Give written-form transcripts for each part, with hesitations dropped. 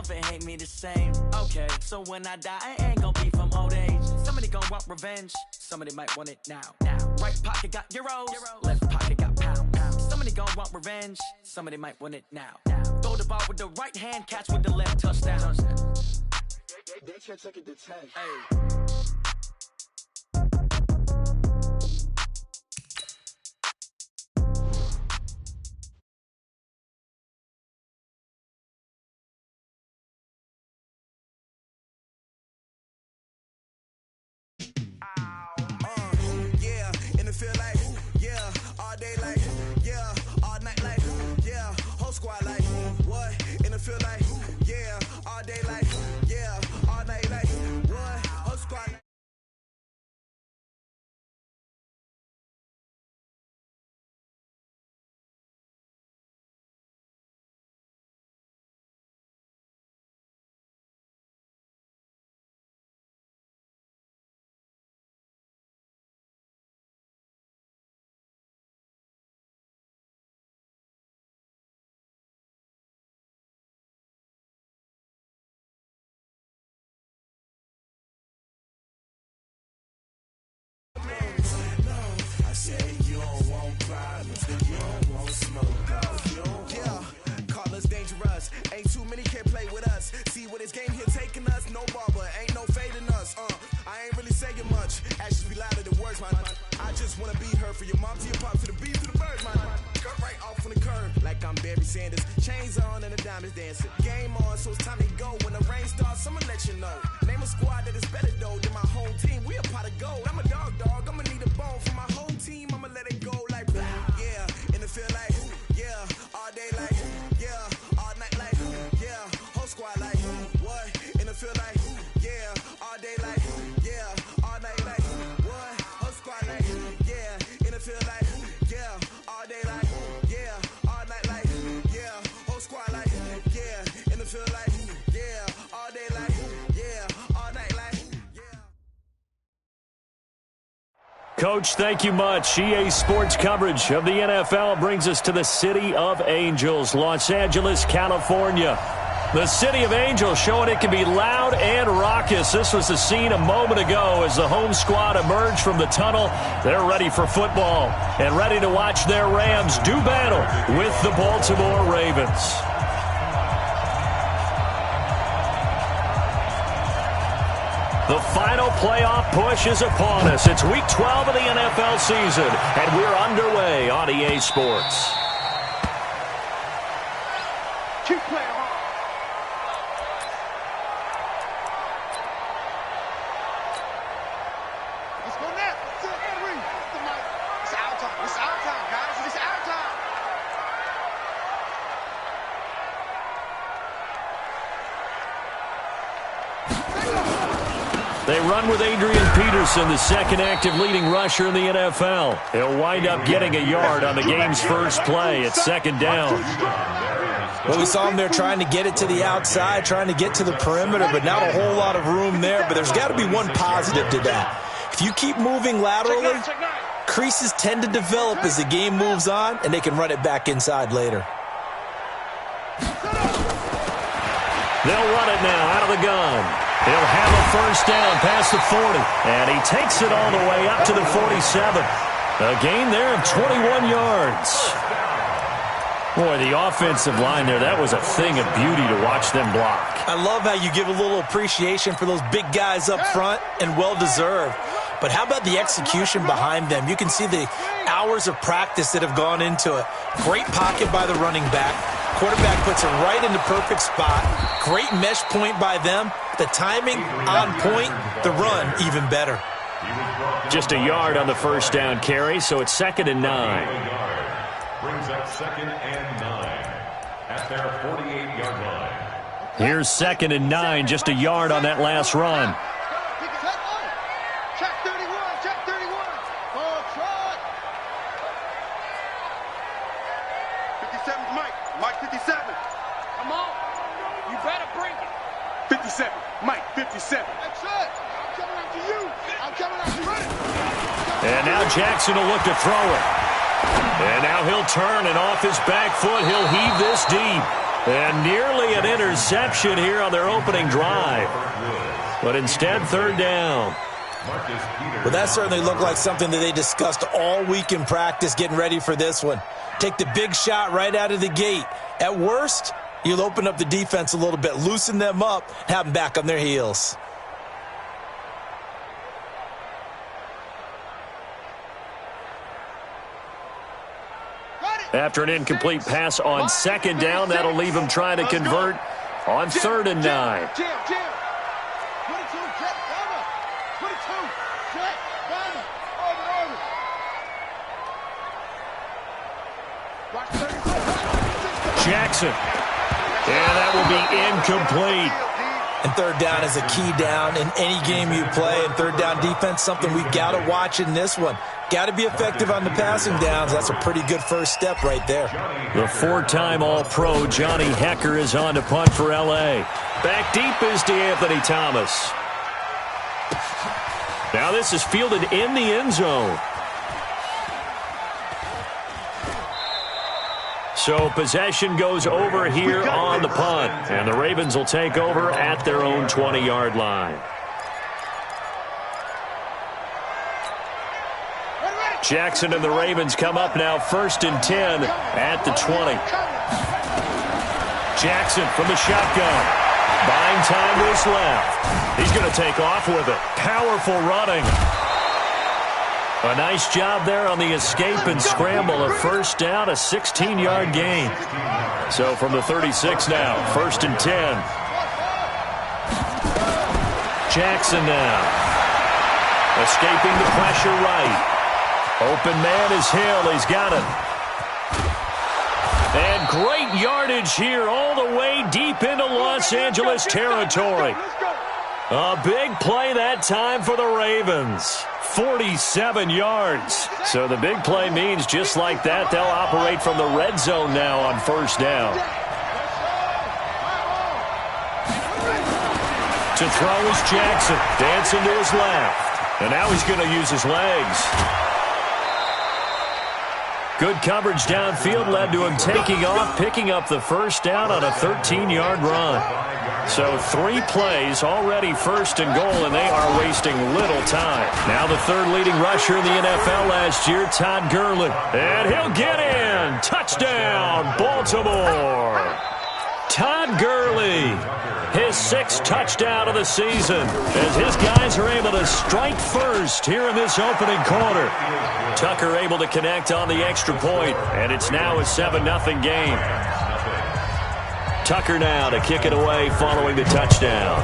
love and hate me the same. Okay, so when I die, I ain't gonna be from old age. Somebody gonna want revenge, somebody might want it now. Right pocket got euros, left pocket got pounds. Somebody gonna want revenge, somebody might want it now. Throw the ball with the right hand, catch with the left, touchdown. They can't take it to 10. Hey. Ain't too many can play with us. See what this game here taking us. No barber, ain't no fading us. I ain't really saying much. Actions be louder than words, man. I just wanna be heard for your mom to your pop to the beat to the birds, man. Cut right off on the curb like I'm Barry Sanders. Chains on and the diamonds dancing. Game on, so it's time to go. When the rain starts, I'ma let you know. Name a squad that is better though than my home team. We a pot of gold. I'm a dog. I'ma need a bone for my whole team. I'ma let it go like yeah. In the field like yeah. All day like yeah. All night like yeah. Whole squad like what? In the field like yeah. All day like yeah. All night like what? Whole squad like yeah. In the field like yeah. All day like yeah. All night like yeah. Whole squad like yeah. In the field like yeah. All day like yeah. All night like yeah. Coach, thank you much. EA Sports coverage of the NFL brings us to the City of Angels, Los Angeles, California. The City of Angels showing it can be loud and raucous. This was the scene a moment ago as the home squad emerged from the tunnel. They're ready for football and ready to watch their Rams do battle with the Baltimore Ravens. The final playoff push is upon us. It's Week 12 of the NFL season, and we're underway on EA Sports. Keep playing hard. Let's go now. It's our time. It's our time, guys. It's our time. They run with Adrian Peterson, the second active leading rusher in the NFL. He'll wind up getting a yard on the game's first play. It's second down. Well, we saw him there trying to get it to the outside, trying to get to the perimeter, but not a whole lot of room there. But there's got to be one positive to that. If you keep moving laterally, creases tend to develop as the game moves on, and they can run it back inside later. They'll run it now out of the gun. He'll have a first down past the 40, and he takes it all the way up to the 47. A gain there of 21 yards. Boy, the offensive line there, that was a thing of beauty to watch them block. I love how you give a little appreciation for those big guys up front, and well-deserved. But how about the execution behind them? You can see the hours of practice that have gone into it. Great pocket by the running back. Quarterback puts it right in the perfect spot. Great mesh point by them. The timing on point. The run even better. Just a yard on the first down carry, so it's 2nd and 9. Brings up 2nd and 9 at their 48-yard line. Here's 2nd and 9, just a yard on that last run. Check 31. Check 31. Ball trot. 57, Mike. Mike 57. Come on. You better bring it. 57. Mike 57. That's it. I'm coming after you. I'm coming after you. And now Jackson will look to throw it. And now he'll turn, and off his back foot, he'll heave this deep. And nearly an interception here on their opening drive. But instead, third down. Well, that certainly looked like something that they discussed all week in practice getting ready for this one. Take the big shot right out of the gate. At worst, you'll open up the defense a little bit, loosen them up, have them back on their heels. After an incomplete pass on second down, that'll leave him trying to convert on 3rd and 9. Jackson. And that will be incomplete. And third down is a key down in any game you play. And third down defense, something we've got to watch in this one. Got to be effective on the passing downs. That's a pretty good first step right there. The 4-time All-Pro Johnny Hecker is on to punt for L.A. Back deep is DeAnthony Thomas. Now this is fielded in the end zone. So possession goes over here on the punt. And the Ravens will take over at their own 20-yard line. Jackson and the Ravens come up now 1st and 10 at the 20. Jackson from the shotgun. Buying time to his left. He's going to take off with it. Powerful running. A nice job there on the escape and scramble. A first down, a 16-yard gain. So from the 36 now, 1st and 10. Jackson now. Escaping the pressure right. Open man is Hill. He's got it. And great yardage here all the way deep into Los Angeles territory. A big play that time for the Ravens. 47 yards. So the big play means just like that, they'll operate from the red zone now on first down. To throw is Jackson. Dancing to his left. And now he's going to use his legs. Good coverage downfield led to him taking off, picking up the first down on a 13-yard run. So 3 plays, already 1st and goal, and they are wasting little time. Now the 3rd leading rusher in the NFL last year, Todd Gurley. And he'll get in. Touchdown, Baltimore. Todd Gurley, his 6th touchdown of the season, as his guys are able to strike first here in this opening quarter. Tucker able to connect on the extra point, and it's now a 7-0 game. Tucker now to kick it away following the touchdown.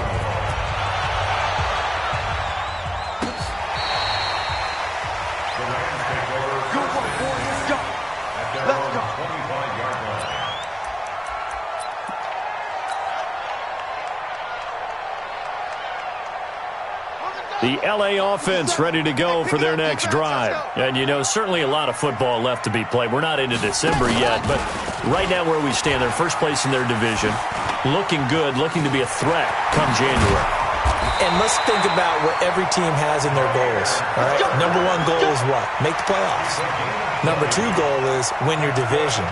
The L.A. offense ready to go for their next drive. And, you know, certainly a lot of football left to be played. We're not into December yet, but right now where we stand, they're first place in their division. Looking good, looking to be a threat come January. And let's think about what every team has in their goals. All right? Number 1 goal is what? Make the playoffs. Number 2 goal is win your division.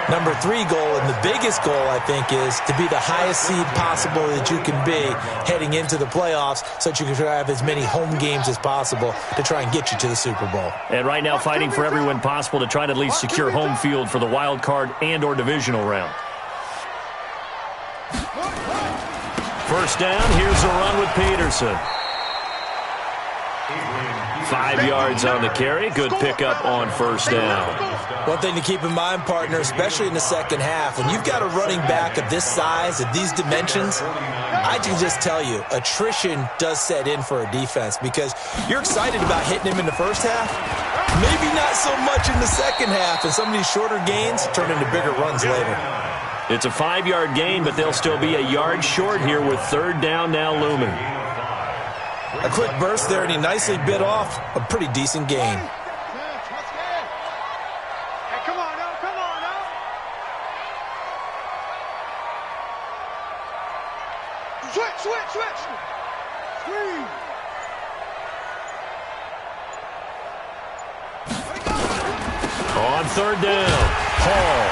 Number 3 goal, and the biggest goal, I think, is to be the highest seed possible that you can be heading into the playoffs so that you can try to have as many home games as possible to try and get you to the Super Bowl. And right now fighting for every win possible to try to at least secure home field for the wild card and or divisional round. First down, here's a run with Peterson. 5 yards on the carry. Good pickup on first down. One thing to keep in mind, partner, especially in the second half, when you've got a running back of this size, of these dimensions, I can just tell you, attrition does set in for a defense because you're excited about hitting him in the first half. Maybe not so much in the second half, and some of these shorter gains turn into bigger runs later. It's a 5-yard gain, but they'll still be a yard short here with third down now looming. A quick burst there, and he nicely bit off a pretty decent gain. On third down, Hall.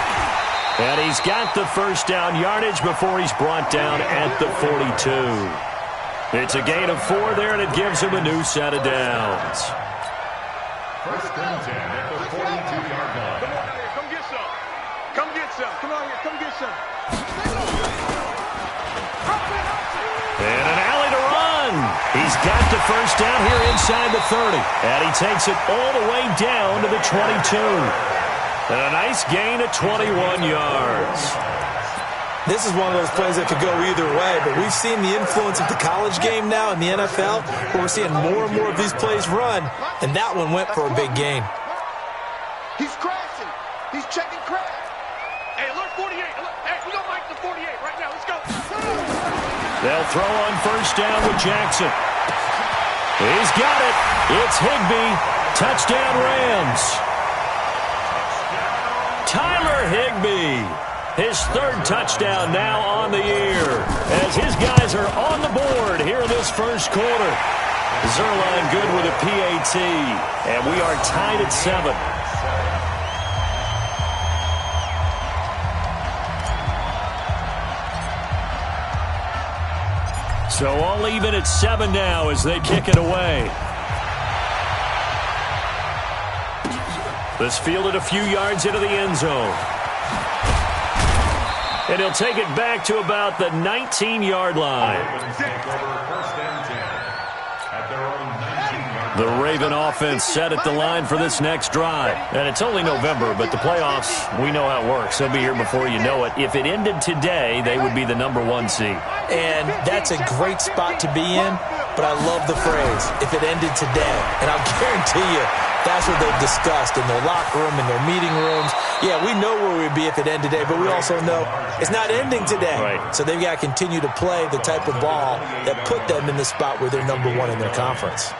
And he's got the first down yardage before he's brought down at the 42. It's a gain of 4 there, and it gives him a new set of downs. First and 10 at the 42-yard line. Come on out here. Come get some. Come get some. Come on here. Come get some. And an alley to run. He's got the first down here inside the 30. And he takes it all the way down to the 22. And a nice gain of 21 yards. This is one of those plays that could go either way, but we've seen the influence of the college game now in the NFL, where we're seeing more and more of these plays run, and that one went for a big gain. He's crashing. He's checking crash. Hey, alert 48. Hey, we don't like the 48 right now. Let's go. They'll throw on first down with Jackson. He's got it. It's Higbee. Touchdown Rams. Tyler Higbee. His third touchdown now on the year as his guys are on the board here in this first quarter. Zerline good with a PAT, and we are tied at 7. So all even at 7 now as they kick it away. This fielded a few yards into the end zone. And he'll take it back to about the 19-yard line. The Raven offense set at the line for this next drive. And it's only November, but the playoffs, we know how it works. They'll be here before you know it. If it ended today, they would be the #1 seed. And that's a great spot to be in, but I love the phrase, if it ended today. And I'll guarantee you, that's what they've discussed in their locker room, in their meeting rooms. Yeah, we know where we'd be if it ended today, but we also know it's not ending today. Right. So they've got to continue to play the type of ball that put them in the spot where they're #1 in their conference.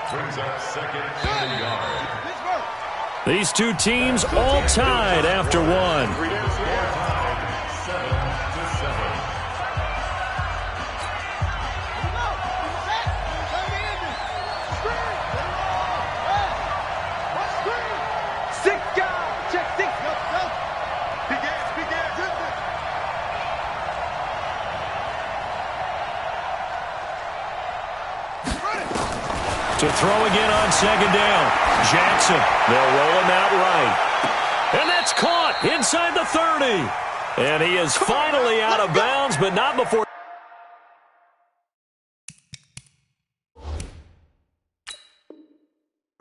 These two teams all tied after 1. To throw again on second down. Jackson, they'll roll him out right. And that's caught inside the 30. And he is finally out of bounds, but not before.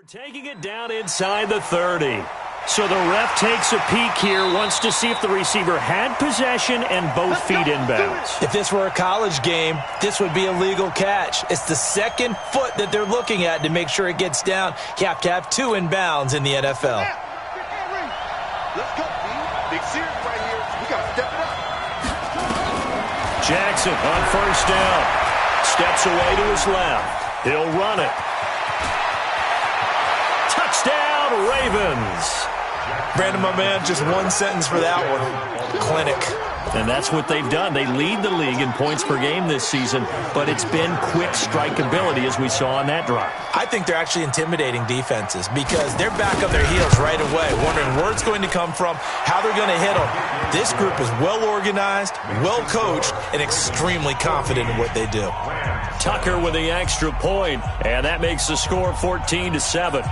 Taking it down inside the 30. So the ref takes a peek here, wants to see if the receiver had possession and both feet inbounds. If this were a college game, this would be a legal catch. It's the second foot that they're looking at to make sure it gets down. You have to have 2 inbounds in the NFL. Let's go, big series right here. We got to step it up. Jackson on first down. Steps away to his left. He'll run it. Touchdown, Ravens. Brandon, my man, just one sentence for that one. Clinic. And that's what they've done. They lead the league in points per game this season, but it's been quick strikeability as we saw on that drive. I think they're actually intimidating defenses because they're back on their heels right away, wondering where it's going to come from, how they're going to hit them. This group is well organized, well coached, and extremely confident in what they do. Tucker with the extra point, and that makes the score 14-7.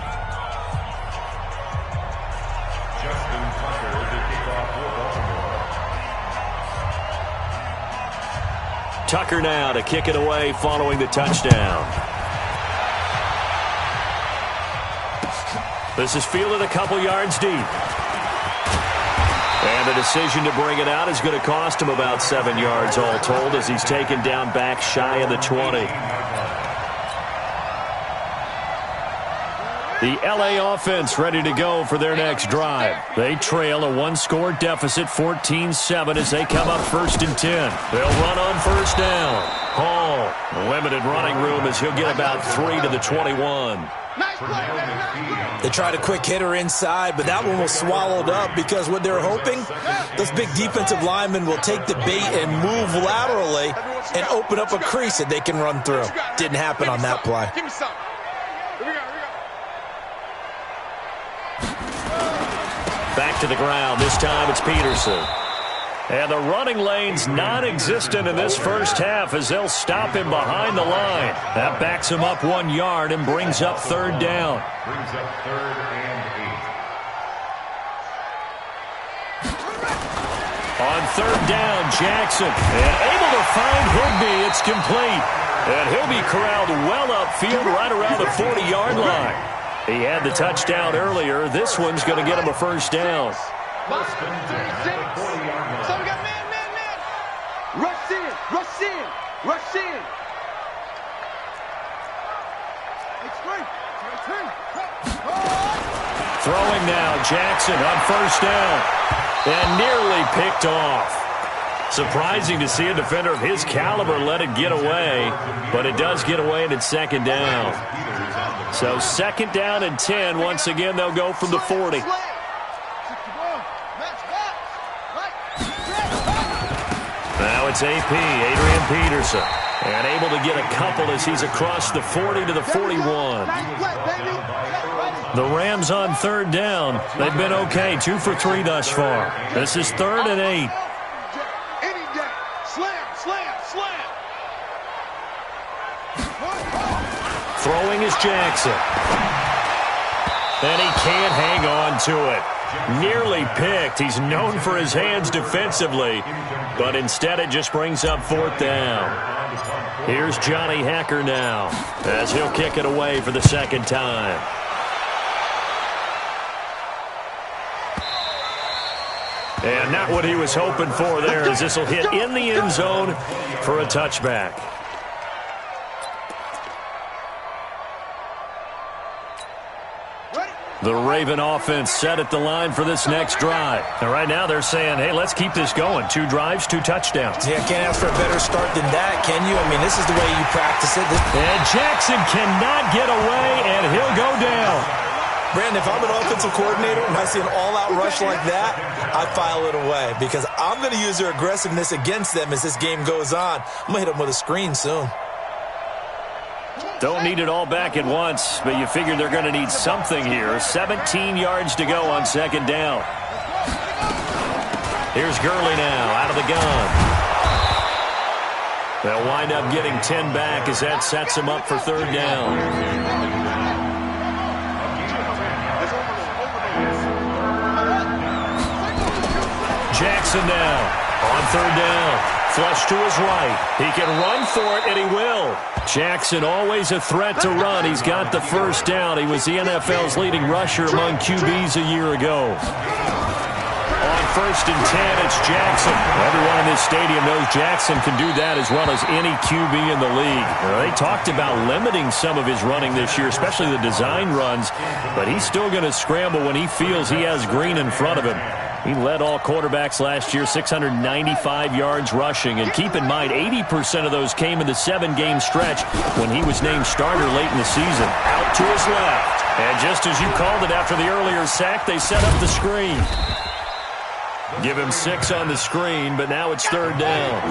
Tucker now to kick it away following the touchdown. This is fielded a couple yards deep. And the decision to bring it out is going to cost him about 7 yards all told as he's taken down back shy of the 20. The LA offense ready to go for their next drive. They trail a 1-score deficit, 14-7, as they come up 1st and 10. They'll run on first down. Hall, limited running room as he'll get about 3 to the 21. They tried a quick hitter inside, but that one was swallowed up because what they're hoping, those big defensive linemen will take the bait and move laterally and open up a crease that they can run through. Didn't happen on that play. Give me some. Here we go. Back to the ground. This time it's Peterson. And the running lane's non-existent in this first half as they'll stop him behind the line. That backs him up 1 yard and brings up third down. Brings up 3rd and 8. On third down, Jackson. And able to find Higbee. It's complete. And he'll be corralled well upfield right around the 40-yard line. He had the touchdown earlier. This one's going to get him a first down. First and 10 at the 40-yard line. So we got man. Rush in. Throwing now, Jackson on first down. And nearly picked off. Surprising to see a defender of his caliber let it get away, but it does get away and it's second down. So second down and 10. Once again, they'll go from the 40. Now it's AP, Adrian Peterson. And able to get a couple as he's across the 40 to the 41. The Rams on third down. They've been okay, 2 for 3 thus far. This is 3rd and 8. Throwing is Jackson. And he can't hang on to it. Nearly picked. He's known for his hands defensively, but instead it just brings up 4th down. Here's Johnny Hecker now as he'll kick it away for the second time. And not what he was hoping for there, as this will hit in the end zone for a touchback. The Raven offense set at the line for this next drive. And right now they're saying, hey, let's keep this going. 2 drives, 2 touchdowns. Yeah, can't ask for a better start than that, can you? I mean, this is the way you practice it. And Jackson cannot get away, and he'll go down. Brandon, if I'm an offensive coordinator and I see an all-out rush like that, I file it away because I'm going to use their aggressiveness against them as this game goes on. I'm going to hit them with a screen soon. Don't need it all back at once, but you figure they're going to need something here. 17 yards to go on second down. Here's Gurley now out of the gun. They'll wind up getting 10 back as that sets them up for third down. Jackson now on third down. Flush to his right. He can run for it, and he will. Jackson always a threat to run. He's got the first down. He was the NFL's leading rusher among QBs a year ago. On first and 10, it's Jackson. Everyone in this stadium knows Jackson can do that as well as any QB in the league. They talked about limiting some of his running this year, especially the design runs, but he's still going to scramble when he feels he has green in front of him. He led all quarterbacks last year, 695 yards rushing. And keep in mind, 80% of those came in the 7-game stretch when he was named starter late in the season. Out to his left. And just as you called it after the earlier sack, they set up the screen. Give him 6 on the screen, but now it's third down.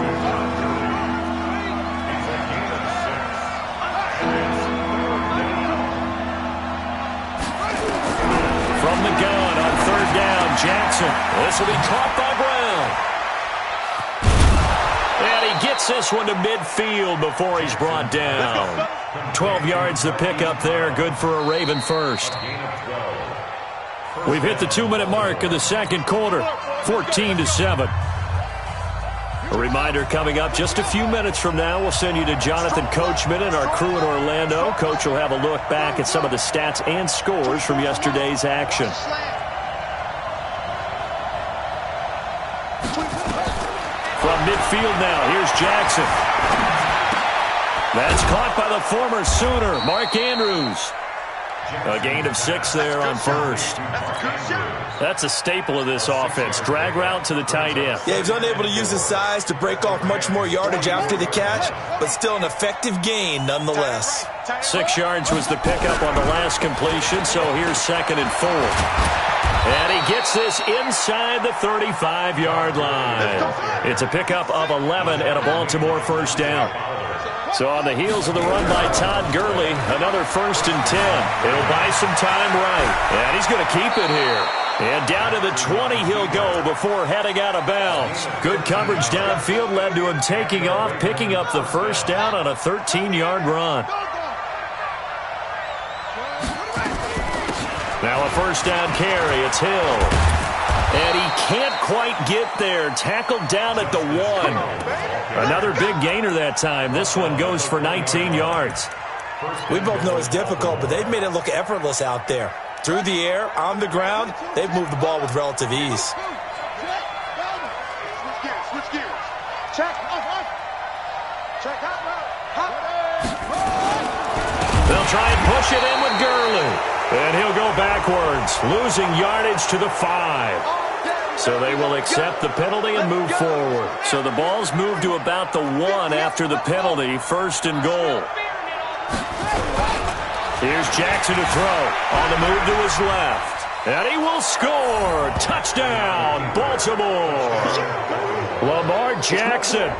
From the gun on third down, Jackson. This will be caught by Brown. And he gets this one to midfield before he's brought down. 12 yards the pickup there. Good for a Raven first. We've hit the 2-minute mark of the second quarter. 14-7. A reminder coming up just a few minutes from now. We'll send you to Jonathan Coachman and our crew in Orlando. Coach will have a look back at some of the stats and scores from yesterday's action. From midfield now, here's Jackson. That's caught by the former Sooner, Mark Andrews. A gain of 6 there on first. That's a staple of this offense. Drag route to the tight end. Yeah, he's unable to use his size to break off much more yardage after the catch, but still an effective gain nonetheless. 6 yards was the pickup on the last completion, so here's 2nd and 4. And he gets this inside the 35-yard line. It's a pickup of 11 and a Baltimore first down. So on the heels of the run by Todd Gurley, another 1st and 10. He'll buy some time right. And he's going to keep it here. And down to the 20 he'll go before heading out of bounds. Good coverage downfield led to him taking off, picking up the first down on a 13-yard run. Now a first down carry. It's Hill. And he can't quite get there. Tackled down at the 1. Another big gainer that time. This one goes for 19 yards. We both know it's difficult, but they've made it look effortless out there. Through the air, on the ground, they've moved the ball with relative ease. Switch gears. Check. Check out. They'll try and push it in with Gurley. And he'll go backwards, losing yardage to the 5. So they will accept the penalty and move forward. So the ball's moved to about the 1 after the penalty, 1st and goal. Here's Jackson to throw. On the move to his left. And he will score. Touchdown, Baltimore. Lamar Jackson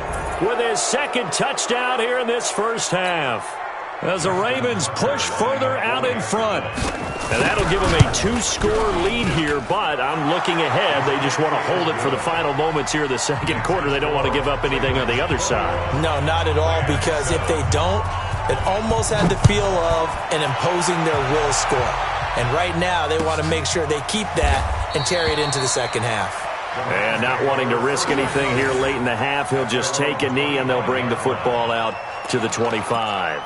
with his 2nd touchdown here in this first half, as the Ravens push further out in front. And that'll give them a 2-score lead here, but I'm looking ahead. They just want to hold it for the final moments here in the 2nd quarter. They don't want to give up anything on the other side. No, not at all, because if they don't, it almost had the feel of an imposing their will score. And right now, they want to make sure they keep that and carry it into the 2nd half. And not wanting to risk anything here late in the half, he'll just take a knee and they'll bring the football out to the 25.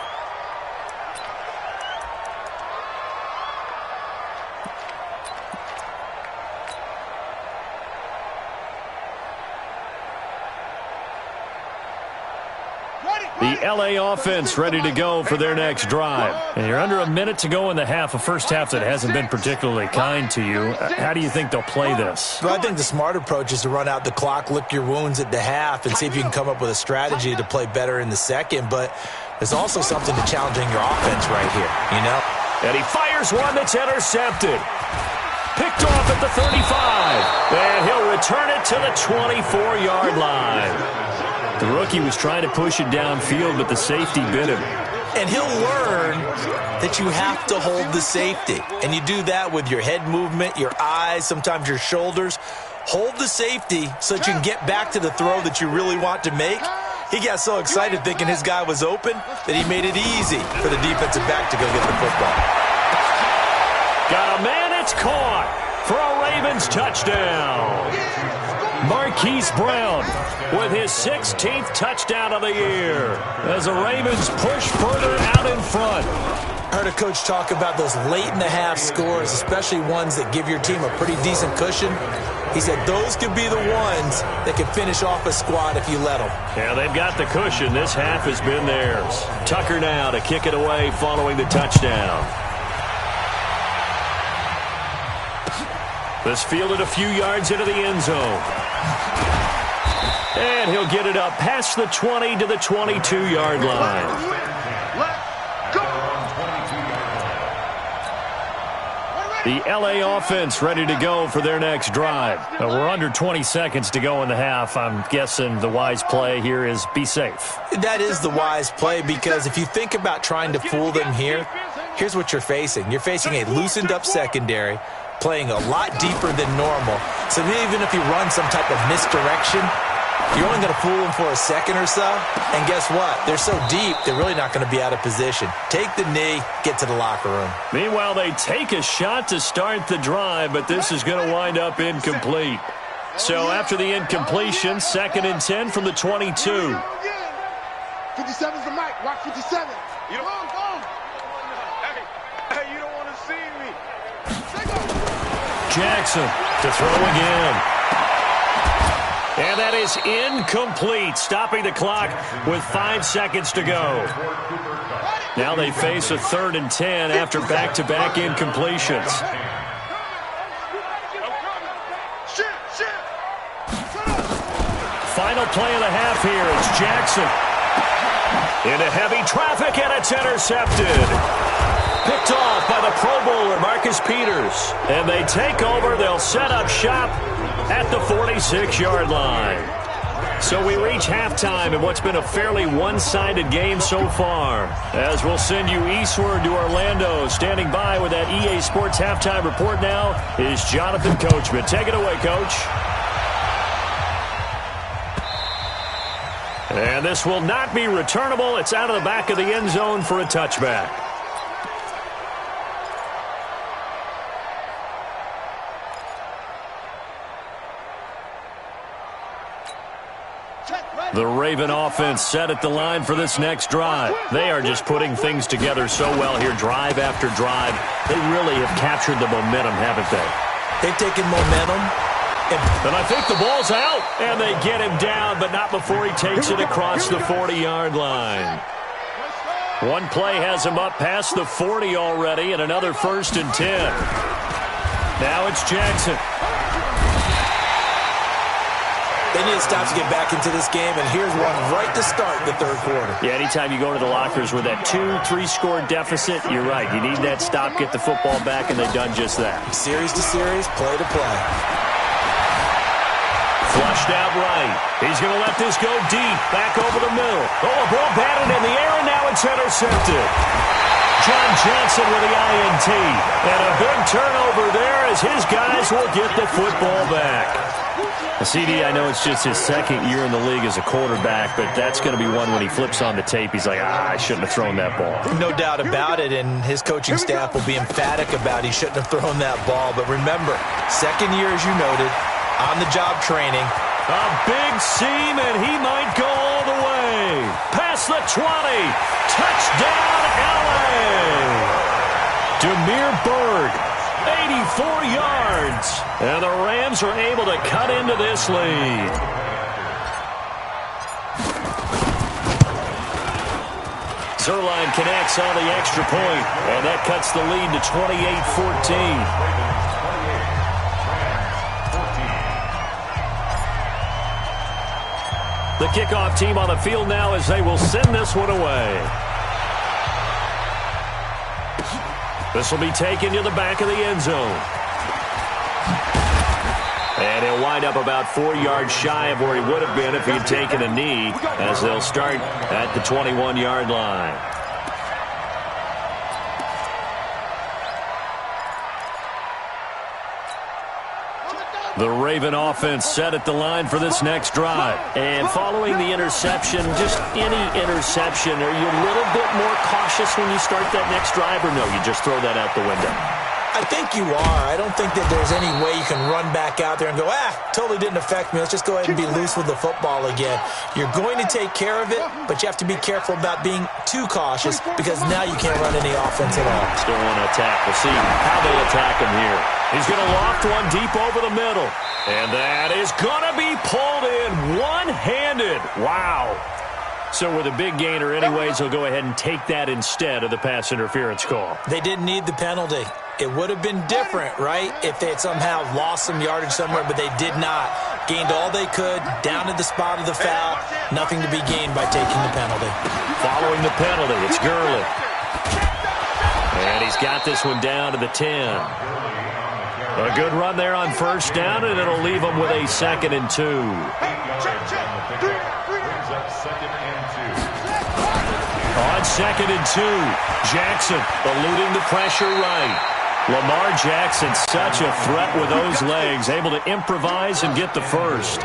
The L.A. offense ready to go for their next drive. And you're under a minute to go in the half, a first half that hasn't been particularly kind to you. How do you think they'll play this? Well, I think the smart approach is to run out the clock, lick your wounds at the half, and see if you can come up with a strategy to play better in the 2nd. But there's also something to challenging your offense right here, you know? And he fires one that's intercepted. Picked off at the 35. And he'll return it to the 24-yard line. The rookie was trying to push it downfield, but the safety bit him. And he'll learn that you have to hold the safety. And you do that with your head movement, your eyes, sometimes your shoulders. Hold the safety so that you can get back to the throw that you really want to make. He got so excited thinking his guy was open that he made it easy for the defensive back to go get the football. Got a man, it's caught for a Ravens touchdown. Marquise Brown with his 16th touchdown of the year as the Ravens push further out in front. Heard a coach talk about those late-in-the-half scores, especially ones that give your team a pretty decent cushion. He said those could be the ones that could finish off a squad if you let them. Yeah, they've got the cushion. This half has been theirs. Tucker now to kick it away following the touchdown. This fielded a few yards into the end zone. And he'll get it up past the 20 to the 22-yard line. The L.A. offense ready to go for their next drive. We're under 20 seconds to go in the half. I'm guessing the wise play here is be safe. That is the wise play, because if you think about trying to fool them here, here's what you're facing. You're facing a loosened-up secondary, playing a lot deeper than normal. So even if you run some type of misdirection, you're only going to fool them for a second or so. And guess what? They're so deep, they're really not going to be out of position. Take the knee, get to the locker room. Meanwhile, they take a shot to start the drive, but this is going to wind up incomplete. So after the incompletion, 2nd and 10 from the 22. 57's the mic. Watch 57. You don't want to Hey, you don't want to see me. Jackson to throw again. And that is incomplete, stopping the clock with 5 seconds to go. Now they face a 3rd and 10 after back-to-back incompletions. Final play of the half here. It's Jackson. Into heavy traffic, and it's intercepted. Picked off by the Pro Bowler, Marcus Peters. And they take over. They'll set up shop at the 46-yard line. So we reach halftime in what's been a fairly one-sided game so far. As we'll send you eastward to Orlando. Standing by with that EA Sports halftime report now is Jonathan Coachman. Take it away, Coach. And this will not be returnable. It's out of the back of the end zone for a touchback. The Raven offense set at the line for this next drive. They are just putting things together so well here, drive after drive. They really have captured the momentum, haven't they? They've taken momentum. And I think the ball's out, and they get him down, but not before he takes it across the 40-yard line. One play has him up past the 40 already, and another 1st and 10. Now it's Jackson. They need to stop to get back into this game, and here's one right to start the third quarter. Yeah, anytime you go to the lockers with that 2-3-score deficit, you're right. You need that stop, get the football back, and they've done just that. Series to series, play to play. Flushed out right. He's going to let this go deep, back over the middle. Oh, a ball batted in the air, and now it's intercepted. John Johnson with the INT. And a big turnover there as his guys will get the football back. CD, I know it's just his second year in the league as a quarterback, but that's going to be one when he flips on the tape. He's like, I shouldn't have thrown that ball. No doubt about it, and his coaching staff will be emphatic about he shouldn't have thrown that ball. But remember, second year, as you noted, on-the-job training. A big seam, and he might go all the way. Past the 20. Touchdown, L.A. Demir Berg. 84 yards. And the Rams are able to cut into this lead. Zerline connects on the extra point, and that cuts the lead to 28-14. The kickoff team on the field now as they will send this one away. This will be taken to the back of the end zone. And he'll wind up about 4 yards shy of where he would have been if he had taken a knee, as they'll start at the 21-yard line. The Raven offense set at the line for this next drive. And following the interception, just any interception, are you a little bit more cautious when you start that next drive, or no, you just throw that out the window? I think you are. I don't think that there's any way you can run back out there and go, totally didn't affect me. Let's just go ahead and be loose with the football again. You're going to take care of it, but you have to be careful about being too cautious because now you can't run any offense at all. Still want to attack. We'll see how they attack him here. He's going to loft one deep over the middle. And that is going to be pulled in one-handed. Wow. So with a big gainer anyways, he'll go ahead and take that instead of the pass interference call. They didn't need the penalty. It would have been different, right, if they had somehow lost some yardage somewhere, but they did not. Gained all they could, down at the spot of the foul. Nothing to be gained by taking the penalty. Following the penalty, it's Gurley. And he's got this one down to the 10. A good run there on first down, and it'll leave him with a 2nd and 2. On 2nd and 2, Jackson eluding the pressure right. Lamar Jackson, such a threat with those legs, able to improvise and get the first.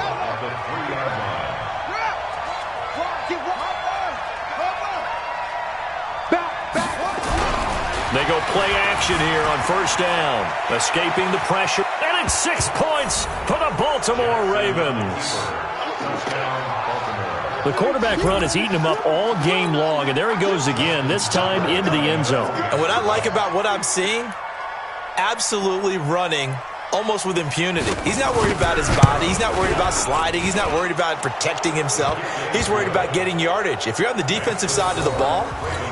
They go play action here on first down, escaping the pressure, and it's 6 points for the Baltimore Ravens. The quarterback run has eaten him up all game long, and there he goes again, this time into the end zone. And what I like about what I'm seeing, absolutely running almost with impunity. He's not worried about his body. He's not worried about sliding. He's not worried about protecting himself. He's worried about getting yardage. If you're on the defensive side of the ball,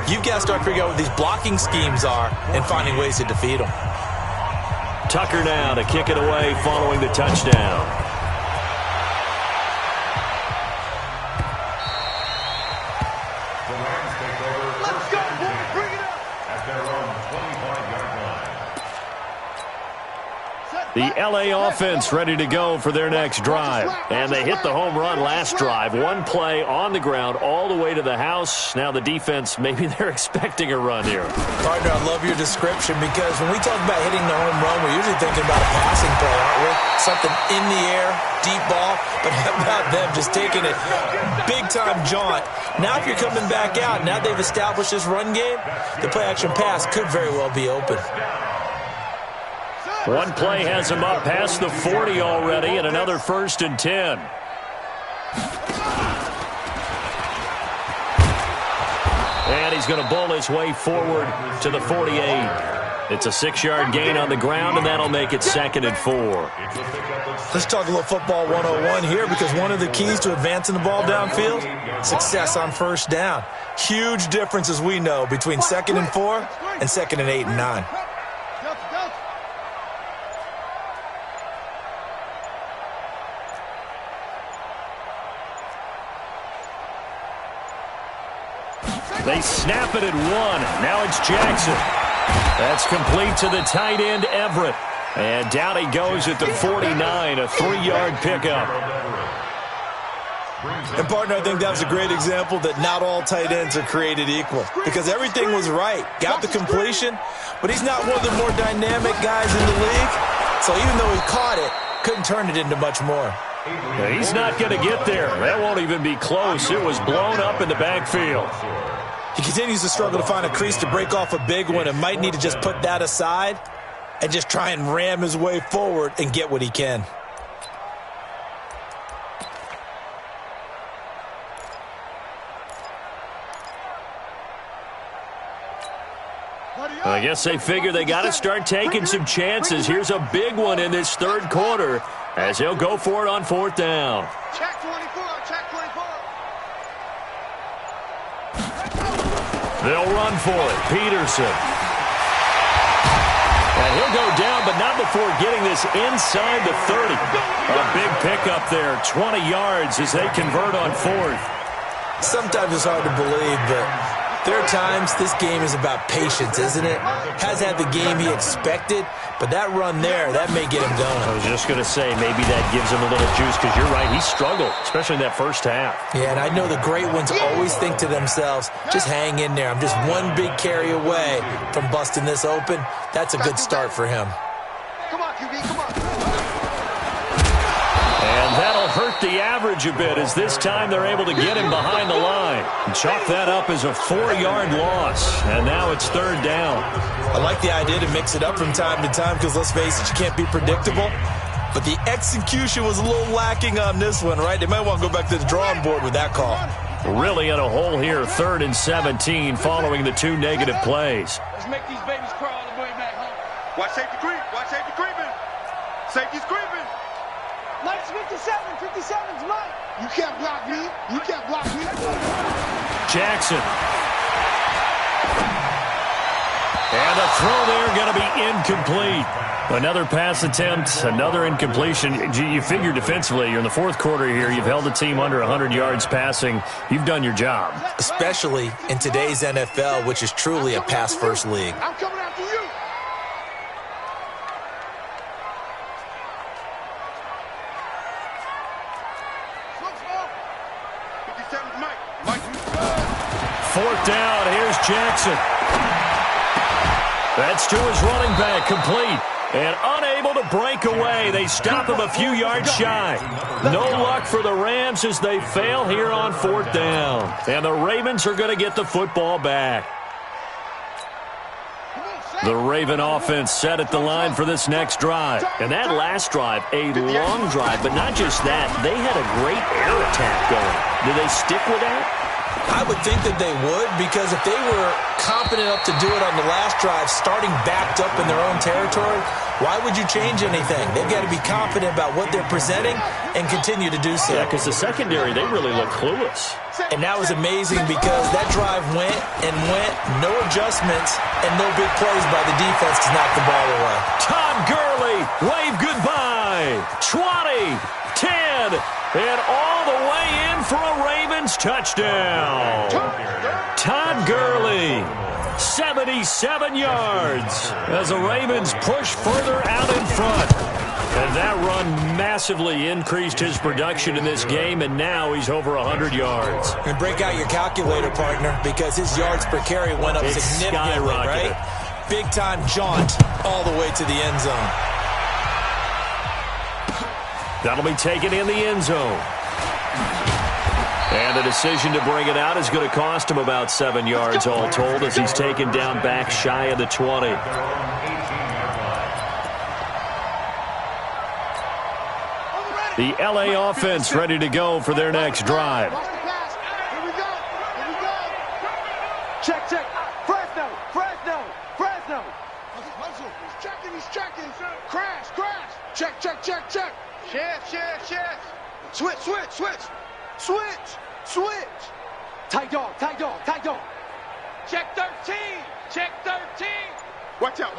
you've got to start figuring out what these blocking schemes are and finding ways to defeat them. Tucker now to kick it away following the touchdown. The LA offense ready to go for their next drive. And they hit the home run last drive. One play on the ground all the way to the house. Now the defense, maybe they're expecting a run here. Partner, I love your description because when we talk about hitting the home run, we're usually thinking about a passing play, aren't we? Something in the air, deep ball. But how about them just taking it big-time jaunt? Now if you're coming back out, now they've established this run game, the play-action pass could very well be open. One play has him up past the 40 already, and another 1st and 10. And he's going to bowl his way forward to the 48. It's a 6-yard gain on the ground, and that'll make it 2nd and 4. Let's talk a little football 101 here, because one of the keys to advancing the ball downfield, success on 1st down. Huge difference, as we know, between 2nd and 4 and 2nd and 8 and 9. They snap it at 1. Now it's Jackson. That's complete to the tight end, Everett. And down he goes at the 49, a 3-yard pickup. And, partner, I think that was a great example that not all tight ends are created equal, because everything was right. Got the completion, but he's not one of the more dynamic guys in the league. So even though he caught it, couldn't turn it into much more. He's not going to get there. That won't even be close. It was blown up in the backfield. He continues to struggle to find a crease to break off a big one and might need to just put that aside and just try and ram his way forward and get what he can. I guess they figure they got to start taking some chances. Here's a big one in this 3rd quarter as he'll go for it on 4th down. Check 24, check 24. They'll run for it. Peterson. And he'll go down, but not before getting this inside the 30. A big pickup there, 20 yards as they convert on 4th. Sometimes it's hard to believe, but there are times this game is about patience, isn't it? Has had the game he expected, but that run there, that may get him going. I was just going to say, maybe that gives him a little juice, because you're right, he struggled, especially in that 1st half. Yeah, and I know the great ones always think to themselves, just hang in there. I'm just one big carry away from busting this open. That's a good start for him. Come on, QB, come on. And that'll hurt the average a bit, as this time they're able to get him behind the line. And chalk that up as a 4-yard loss. And now it's 3rd down. I like the idea to mix it up from time to time, because let's face it, you can't be predictable. But the execution was a little lacking on this one, right? They might want to go back to the drawing board with that call. Really in a hole here, 3rd and 17 following the 2 negative plays. Let's make these babies crawl all the way back home. Watch safety creep. Watch safety creeping. Safety's creeping. Mike's 57. 57's Mike. You can't block me. You can't block me. Jackson. And the throw there going to be incomplete. Another pass attempt, another incompletion. You figure defensively, you're in the 4th quarter here. You've held the team under 100 yards passing. You've done your job. Especially in today's NFL, which is truly a pass-first league. I'm coming after you. Mike. 4th down, here's Jackson. That's to his running back, complete. And unable to break away. They stop him a few yards shy. No luck for the Rams as they fail here on 4th down. And the Ravens are going to get the football back. The Raven offense set at the line for this next drive. And that last drive, a long drive, but not just that. They had a great air attack going. Do they stick with that? I would think that they would, because if they were confident enough to do it on the last drive, starting backed up in their own territory, why would you change anything? They've got to be confident about what they're presenting and continue to do so. Yeah, because the secondary, they really look clueless. And that was amazing, because that drive went and went, no adjustments, and no big plays by the defense to knock the ball away. Todd Gurley, wave goodbye. 20, 10, and all the way in for a Ravens touchdown. Todd Gurley, 77 yards as the Ravens push further out in front. And that run massively increased his production in this game, and now he's over 100 yards. And break out your calculator, partner, because his yards per carry went up significantly, right? Big-time jaunt all the way to the end zone. That'll be taken in the end zone. And the decision to bring it out is going to cost him about 7 yards all told as he's taken down back shy of the 20. The LA offense ready to go for their next drive. Here we go. Check. Fresno. He's checking. Crash. Check. Shift. Switch. Tight dog. Check 13. Watch out.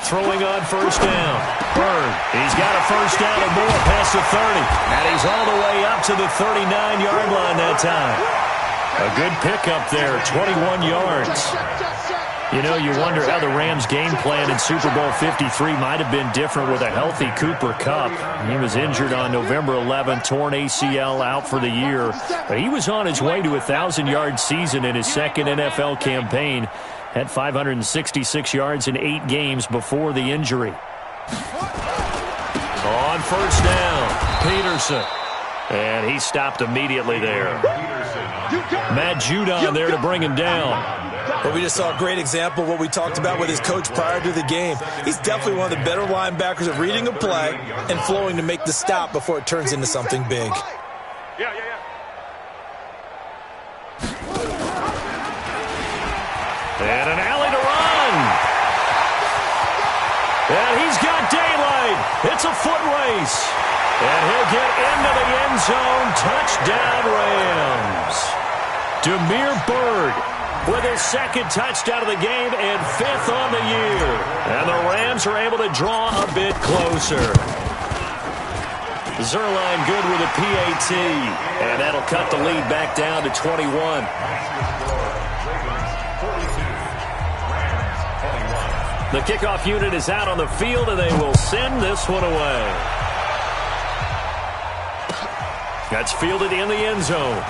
Throwing on first down. Bird. He's got a first down and more past the 30. And he's all the way up to the 39-yard line that time. A good pickup there, 21 yards. You know, you wonder how the Rams' game plan in Super Bowl 53 might have been different with a healthy Cooper Kupp. He was injured on November 11th, torn ACL, out for the year. But he was on his way to a 1,000-yard season in his second NFL campaign. Had 566 yards in 8 games before the injury. On first down, Peterson. And he stopped immediately there. Matt Judon there to bring him down. But we just saw a great example of what we talked about with his coach prior to the game. He's definitely one of the better linebackers at reading a play and flowing to make the stop before it turns into something big. Yeah. And an alley to run. And he's got daylight. It's a foot race. And he'll get into the end zone. Touchdown, Rams. Damiere Byrd with his second touchdown of the game and 5th on the year. And the Rams are able to draw a bit closer. Zerline good with a PAT. And that'll cut the lead back down to 21. The kickoff unit is out on the field, and they will send this one away. That's fielded in the end zone.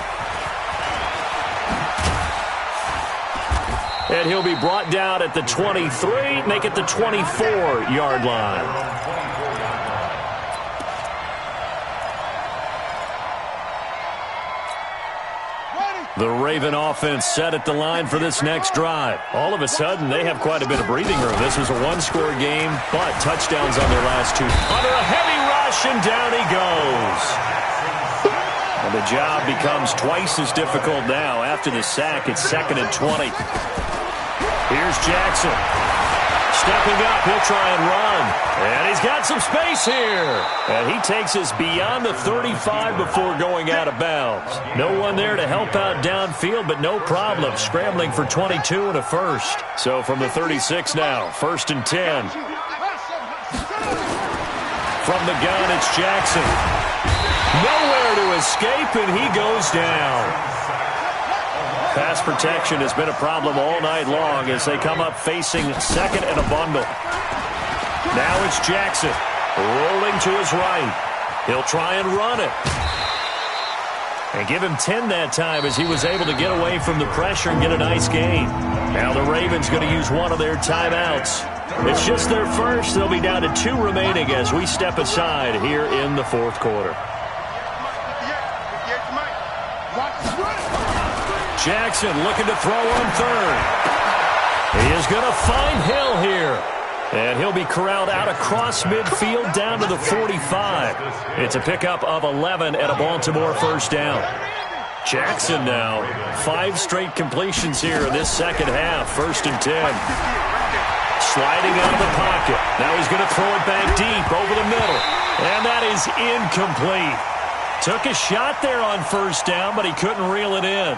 And he'll be brought down at the 23, make it the 24-yard line. The Raven offense set at the line for this next drive. All of a sudden, they have quite a bit of breathing room. This was a one-score game, but touchdowns on their last 2. Under a heavy rush, and down he goes. And the job becomes twice as difficult now. After the sack, it's 2nd and 20. Here's Jackson. Stepping up, he'll try and run. And he's got some space here. And he takes us beyond the 35 before going out of bounds. No one there to help out downfield, but no problem. Scrambling for 22 and a first. So from the 36 now, 1st and 10. From the gun, it's Jackson. Nowhere to escape, and he goes down. Pass protection has been a problem all night long as they come up facing 2nd and a bundle. Now it's Jackson rolling to his right. He'll try and run it. And give him 10 that time as he was able to get away from the pressure and get a nice gain. Now the Ravens going to use one of their timeouts. It's just their first. They'll be down to 2 remaining as we step aside here in the 4th quarter. Jackson looking to throw on 3rd. He is going to find Hill here. And he'll be corralled out across midfield down to the 45. It's a pickup of 11 at a Baltimore first down. Jackson now, 5 straight completions here in this second half. 1st and 10. Sliding out of the pocket. Now he's going to throw it back deep over the middle. And that is incomplete. Took a shot there on first down, but he couldn't reel it in.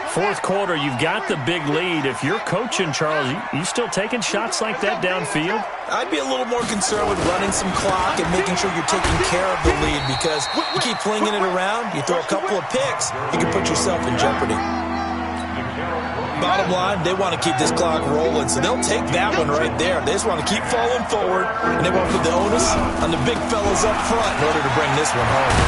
4th quarter, you've got the big lead. If you're coaching, Charles, you still taking shots like that downfield? I'd be a little more concerned with running some clock and making sure you're taking care of the lead, because you keep flinging it around, you throw a couple of picks, you can put yourself in jeopardy. Bottom line, they want to keep this clock rolling, so they'll take that one right there. They just want to keep falling forward, and they want to put the onus on the big fellas up front in order to bring this one home.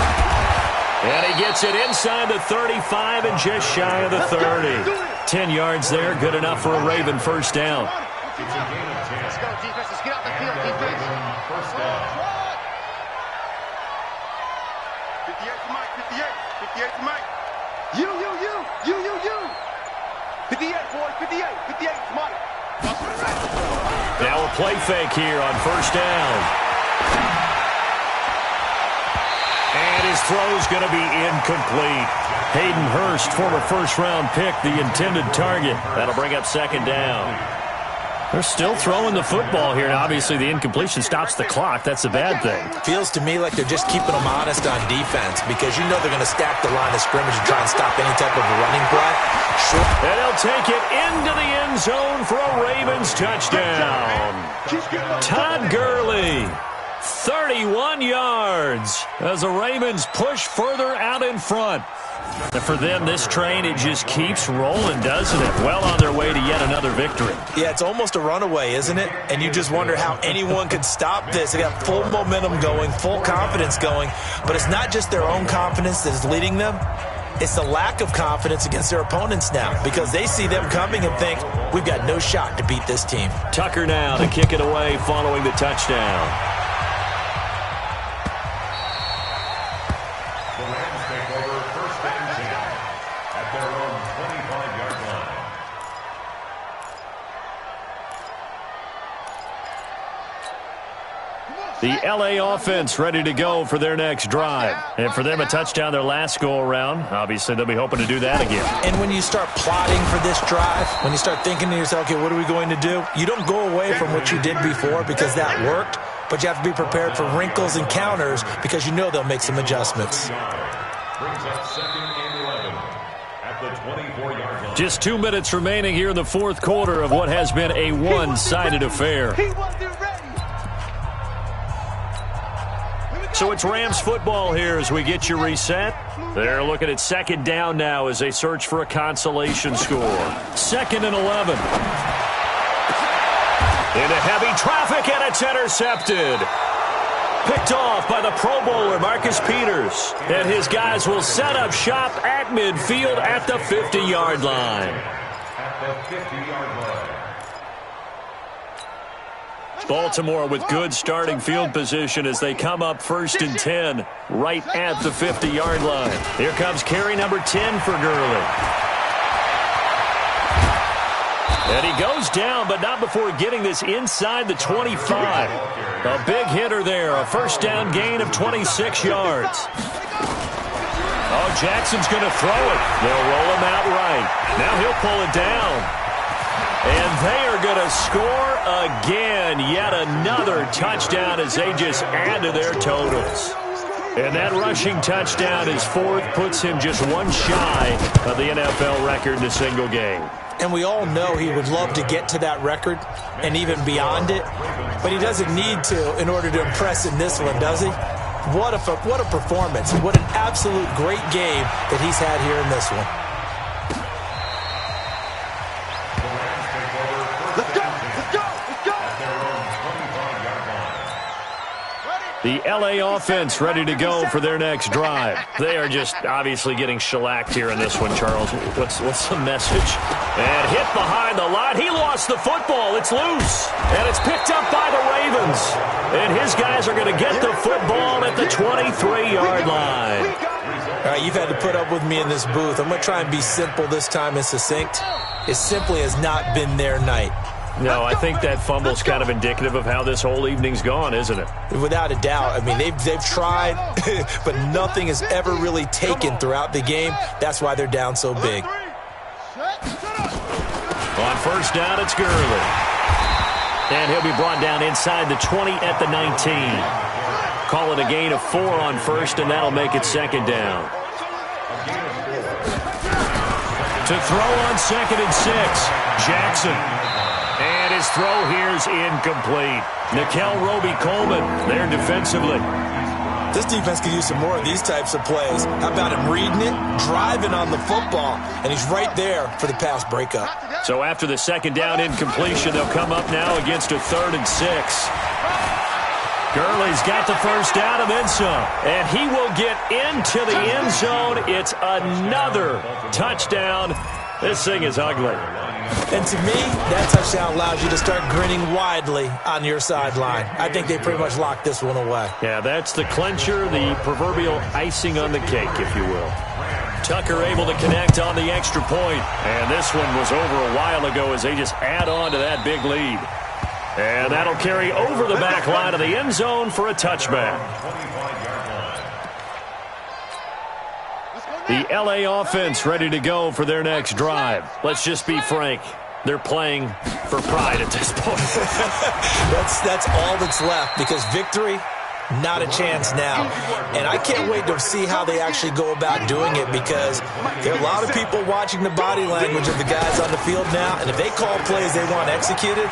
And he gets it inside the 35 and just shy of the 30. 10 yards there, good enough for a Raven first down. Let's go, defense. Let's get out the field, defense. First down. 58 to Mike, 58 to Mike. You. 58, boys, 58 to Mike. Now a play fake here on first down. And his throw's going to be incomplete. Hayden Hurst, former first-round pick, the intended target. That'll bring up second down. They're still throwing the football here, and obviously the incompletion stops the clock. That's a bad thing. Feels to me like they're just keeping them honest on defense because you know they're going to stack the line of scrimmage and try and stop any type of a running play. Sure. And they'll take it into the end zone for a Ravens touchdown. Todd Gurley, 31 yards as the Ravens push further out in front. And for them, this train, it just keeps rolling, doesn't it? Well on their way to yet another victory. Yeah, it's almost a runaway, isn't it? And you just wonder how anyone could stop this. They got full momentum going, full confidence going. But it's not just their own confidence that is leading them. It's the lack of confidence against their opponents now because they see them coming and think, we've got no shot to beat this team. Tucker now to kick it away following the touchdown. The LA offense ready to go for their next drive. And for them, a touchdown their last go-around. Obviously, they'll be hoping to do that again. And when you start plotting for this drive, when you start thinking to yourself, okay, what are we going to do? You don't go away from what you did before because that worked, but you have to be prepared for wrinkles and counters because you know they'll make some adjustments. Brings up second and 11 at the 24-yard line. Just 2 minutes remaining here in the fourth quarter of what has been a one-sided affair. So it's Rams football here as we get you reset. They're looking at second down now as they search for a consolation score. Second and 11. Into heavy traffic, and it's intercepted. Picked off by the Pro Bowler, Marcus Peters. And his guys will set up shop at midfield at the 50-yard line. At the 50-yard line. Baltimore with good starting field position as they come up first and 10 right at the 50-yard line. Here comes carry number 10 for Gurley. And he goes down, but not before getting this inside the 25. A big hitter there, a first down gain of 26 yards. Oh, Jackson's going to throw it. They'll roll him out right. Now he'll pull it down. And they are going to score again. Yet another touchdown as they just add to their totals. And that rushing touchdown is fourth, puts him just one shy of the NFL record in a single game. And we all know he would love to get to that record and even beyond it. But he doesn't need to in order to impress in this one, does he? What a performance. What an absolute great game that he's had here in this one. The LA offense ready to go for their next drive. They are just obviously getting shellacked here in this one, Charles. What's the message? And hit behind the line. He lost the football. It's loose. And it's picked up by the Ravens. And his guys are going to get the football at the 23-yard line. All right, you've had to put up with me in this booth. I'm going to try and be simple this time and succinct. It simply has not been their night. No, I think that fumble's kind of indicative of how this whole evening's gone, isn't it? Without a doubt. I mean, they've tried, but nothing has ever really taken throughout the game. That's why they're down so big. On first down, it's Gurley. And he'll be brought down inside the 20 at the 19. Call it a gain of 4 on first, and that'll make it second down. To throw on second and 6, Jackson. And his throw here is incomplete. Nickel Roby-Coleman there defensively. This defense could use some more of these types of plays. How about him reading it, driving on the football, and he's right there for the pass breakup. So after the second down incompletion, they'll come up now against a 3rd and 6. Gurley's got the first down and then some. And he will get into the end zone. It's another touchdown. This thing is ugly. And to me, that touchdown allows you to start grinning widely on your sideline. I think they pretty much locked this one away. Yeah, that's the clincher, the proverbial icing on the cake, if you will. Tucker able to connect on the extra point. And this one was over a while ago as they just add on to that big lead. And that'll carry over the back line of the end zone for a touchback. The LA offense ready to go for their next drive. Let's just be frank. They're playing for pride at this point. That's all that's left, because victory, not a chance now. And I can't wait to see how they actually go about doing it, because there are a lot of people watching the body language of the guys on the field now, and if they call plays they want executed,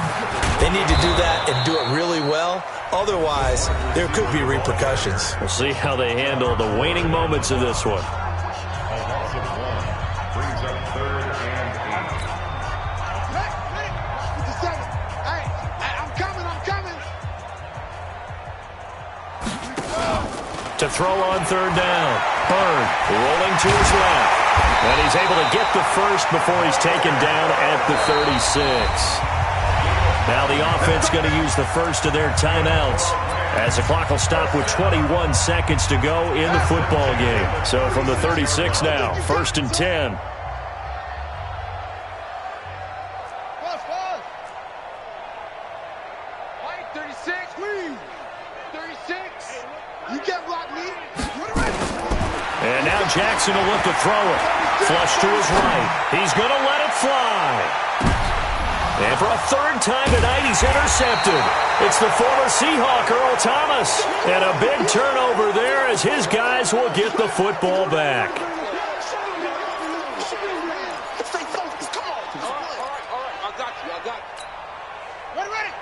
they need to do that and do it really well. Otherwise, there could be repercussions. We'll see how they handle the waning moments of this one. To throw on 3rd down. Byrne rolling to his left. And he's able to get the first before he's taken down at the 36. Now the offense going to use the first of their timeouts, as the clock will stop with 21 seconds to go in the football game. So from the 36 now, 1st and 10. And now Jackson will look to throw it. Flush to his right. He's going to let it fly. And for a 3rd time tonight, he's intercepted. It's the former Seahawk, Earl Thomas. And a big turnover there as his guys will get the football back.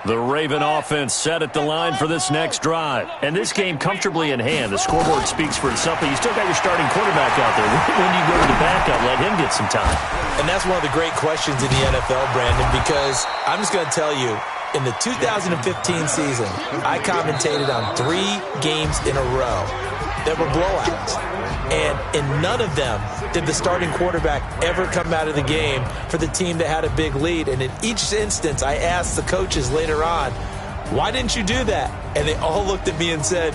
The Raven offense set at the line for this next drive. And this game comfortably in hand. The scoreboard speaks for itself, but you still got your starting quarterback out there. When you go to the backup, let him get some time. And that's one of the great questions in the NFL, Brandon, because I'm just going to tell you, in the 2015 season, I commentated on 3 games in a row that were blowouts. And in none of them did the starting quarterback ever come out of the game for the team that had a big lead. And in each instance, I asked the coaches later on, why didn't you do that? And they all looked at me and said,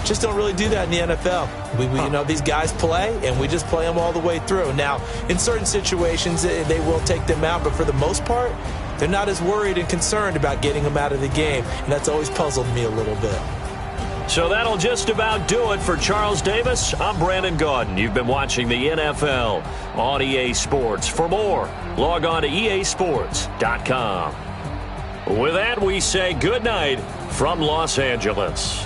just don't really do that in the NFL. We you know, these guys play, and we just play them all the way through. Now, in certain situations, they will take them out, but for the most part, they're not as worried and concerned about getting them out of the game. And that's always puzzled me a little bit. So that'll just about do it for Charles Davis. I'm Brandon Gaudin. You've been watching the NFL on EA Sports. For more, log on to easports.com. With that, we say good night from Los Angeles.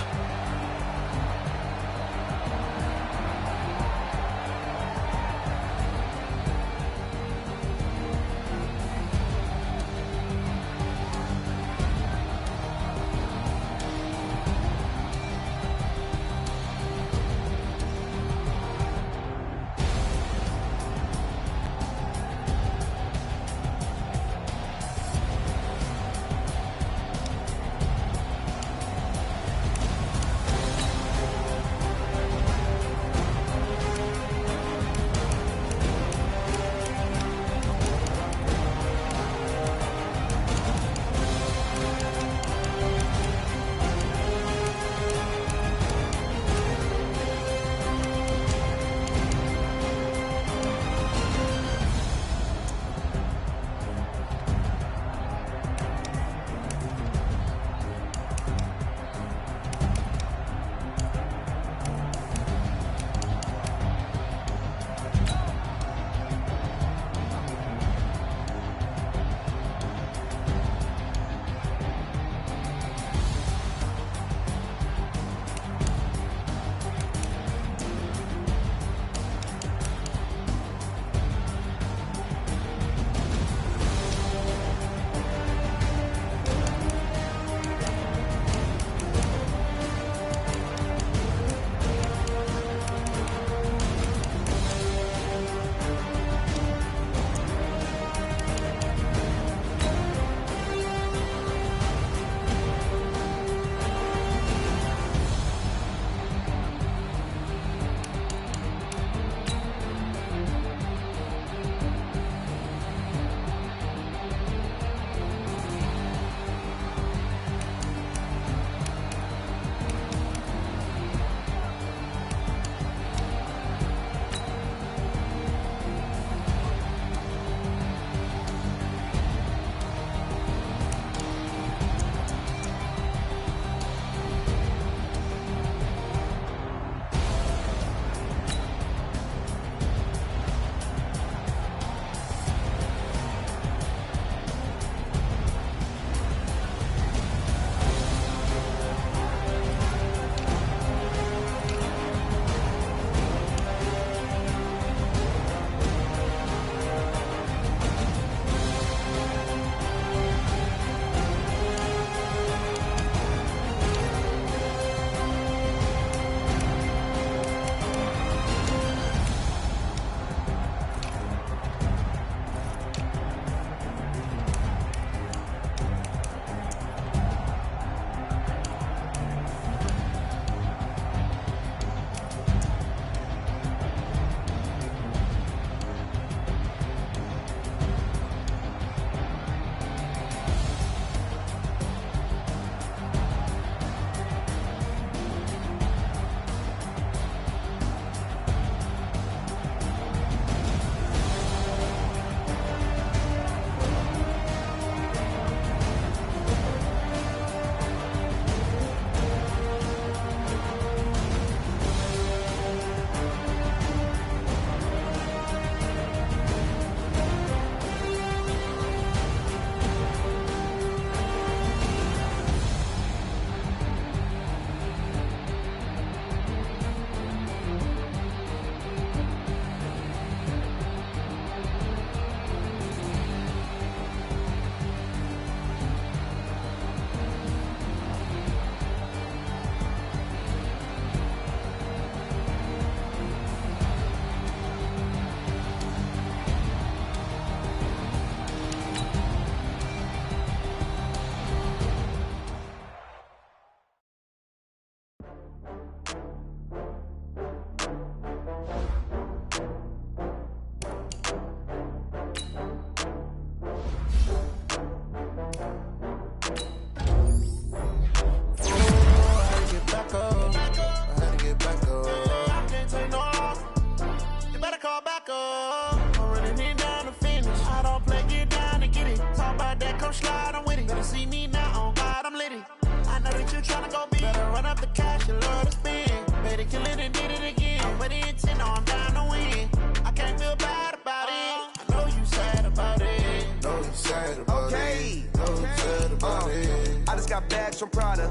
come slide, I'm with it. Better see me now, on God, I'm litty. I know that you tryna go big. Better run up the cash, you love to spend. Better kill it and did it again. I'm with the intent, no, I'm down to win. I can't feel bad about it. I know you sad about it. Know you sad about it. Know you sad about it. I just got bags from Prada.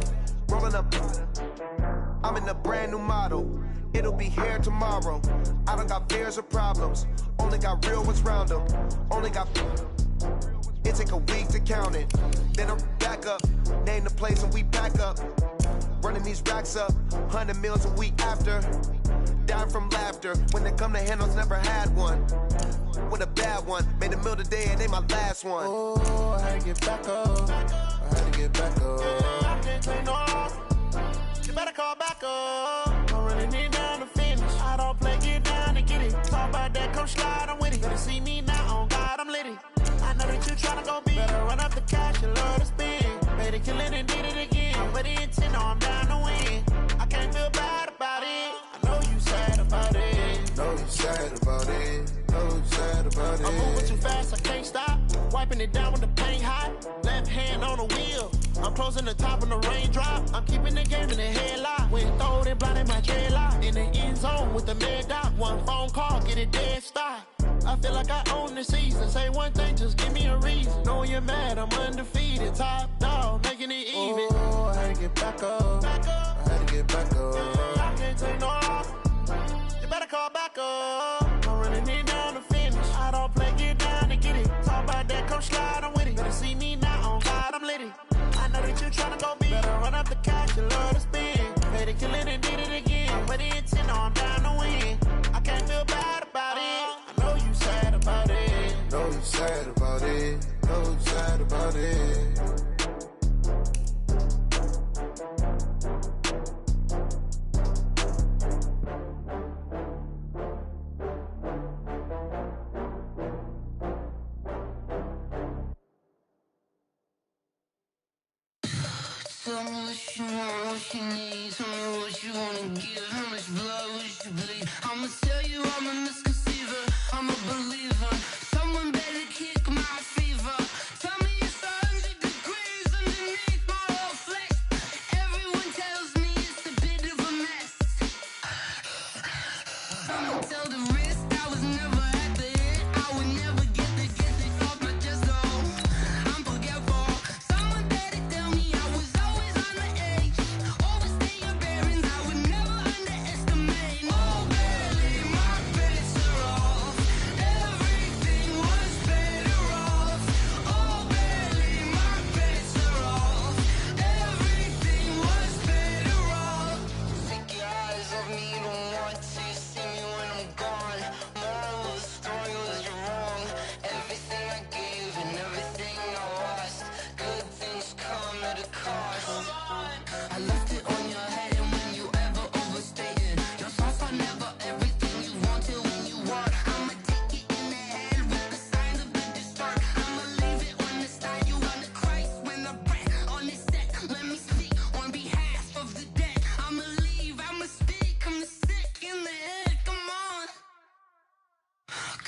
Rolling up. I'm in a brand new model. It'll be here tomorrow. I don't got fears or problems. Only got real ones round them. Only got. It take a week to count it. Then I'm back up. Name the place and we pack up. Running these racks up. 100 meals a week after. Down from laughter. When they come to handles, never had one. With a bad one. Made a meal today and ain't my last one. Oh, I had to get back up. I had to get back up. I can't take no loss. You better call back up. I'm running it down to finish. I don't play, get down and get it. Talk about that, come slide, I'm with it. Better see me now, on God, I'm litty. I know that you tryna go big. Better run up the cash, you love to spend. Better kill it and did it again. I'm with the intent, no, I'm down to win. I can't feel bad about it. I know you sad about it. Know you sad about it. Know you sad about it. I'm moving too fast, I can't stop. Wiping it down with the paint hot. Left hand on the wheel. I'm closing the top on the raindrop. I'm keeping the game in the headlock. When throwed and blinded my dreadlock. In the end zone with the mad dot. One phone call, get it dead stop. I feel like I own the season. Say one thing, just give me a reason. Knowing you're mad, I'm undefeated. Top dog, making it even. Oh, I had to get back up. I had to get back up. I can't take no loss. You better call back up. I'm running it down to finish. I don't play, get down to get it. Talk about that, come slide, I'm with it. Better see me now, on God, I'm litty. I know that you tryna go big. Better run up the cash, you love to spend. Better kill it and did it again. But the intent, no, I'm down to win. I can't feel bad about it. I know you sad about it. Know you sad about it. Know you sad about it. Tell me what you want, what you need. Tell me what you wanna give. How much blood would you bleed? I'ma tell you I'm a misconceiver. I'm a believer. Someone better kick my fever. Tell me it's 100 degrees underneath my whole flesh. Everyone tells me it's a bit of a mess. I'ma tell the risk I was never at the hit. I would never get it off my chest though. I'm forgetful. Someone better tell me I was always on the edge. Overstay your bearings, I would never underestimate. Oh, barely, my bets are off. Everything was better off. Oh, barely, my bets are off. Everything was better off. Take your eyes off me, you don't want to see me when I'm gone. Moral of the story was you're wrong. Everything I gave and everything I lost. Good things come at a cost. I left it on your head, and when you ever overstated, your thoughts are never everything you wanted when you want. I'ma take it in the head with the signs of the disturbed. I'ma leave it on the side. You on the Christ when the breath on this set. Let me speak on behalf of the dead. I'ma leave, I'ma speak. I'm the sick in the head. Come on,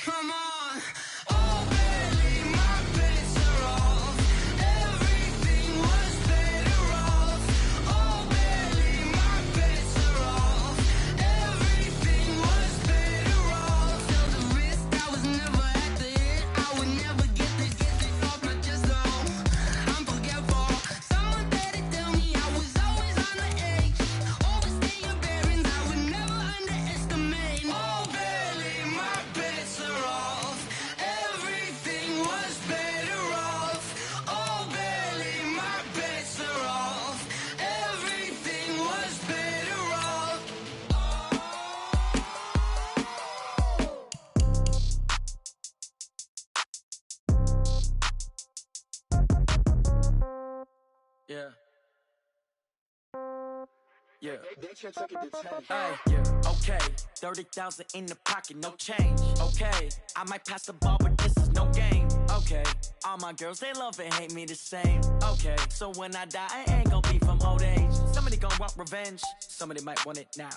come on. Oh, barely, my bets are off. Everything was better off. Oh, barely, my bets are off. Everything was better off. Tell the risk I was never at the hit. I would never get it off my chest though. I'm forgetful. Someone better tell me I was always on the edge. Overstay your bearings, I would never underestimate. Oh, barely, my bets are off. Everything was better off. Oh, barely, my bets are off. Everything was better off. Yeah. Yeah. Ay, yeah. Okay. 30,000 in the pocket, no change. Okay. I might pass the ball, but this is no game. Okay. All my girls, they love and hate me the same. Okay. So when I die, I ain't gonna be from old age. Somebody gon' want revenge. Somebody might want it now.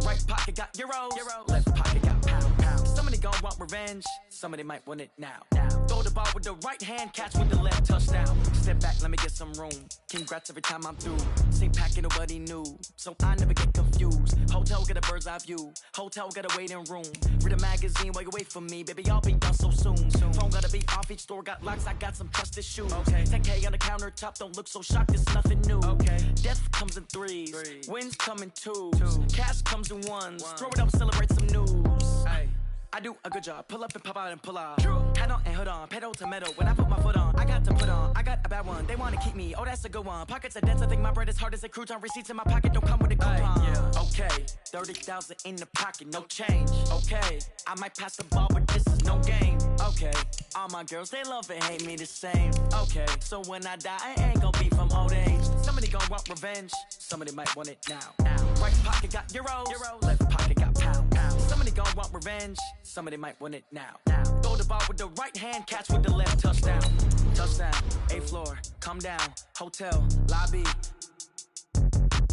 Right pocket got euros. Left pocket got pound. Somebody gon' want revenge. Somebody might want it now. Throw the ball with the right hand, catch with the left, touchdown. Step back, let me get some room. Congrats every time I'm through. Same packet, nobody knew, so I never get confused. Hotel get a bird's eye view. Hotel got a waiting room. Read a magazine while you wait for me, baby. I'll be done so soon. Phone gotta be off. Each store got locks. I got some trusted shoes. 10K on the countertop. Don't look so shocked. It's nothing new. Death comes in threes. Wins come in twos. Cash comes in ones. Throw it up, celebrate some news. I do a good job. Pull up and pop out and pull out. Head on and hood on. Pedal to metal. When I put my foot on, I got to put on. I got a bad one. They want to keep me. Oh, that's a good one. Pockets are dense. I think my bread is hard as a crouton. Receipts in my pocket don't come with a coupon. Okay, 30,000 in the pocket, no change. Okay, I might pass the ball, but this is no game. Okay, all my girls, they love and hate me the same. Okay, so when I die, I ain't gonna be from old age. Somebody gonna want revenge. Somebody might want it now. Right pocket got euros. Left pocket got pound. Somebody gonna want revenge. Somebody might want it now. Throw the ball with the right hand, catch with the left, touchdown. Touchdown, 8th floor, come down, hotel, lobby.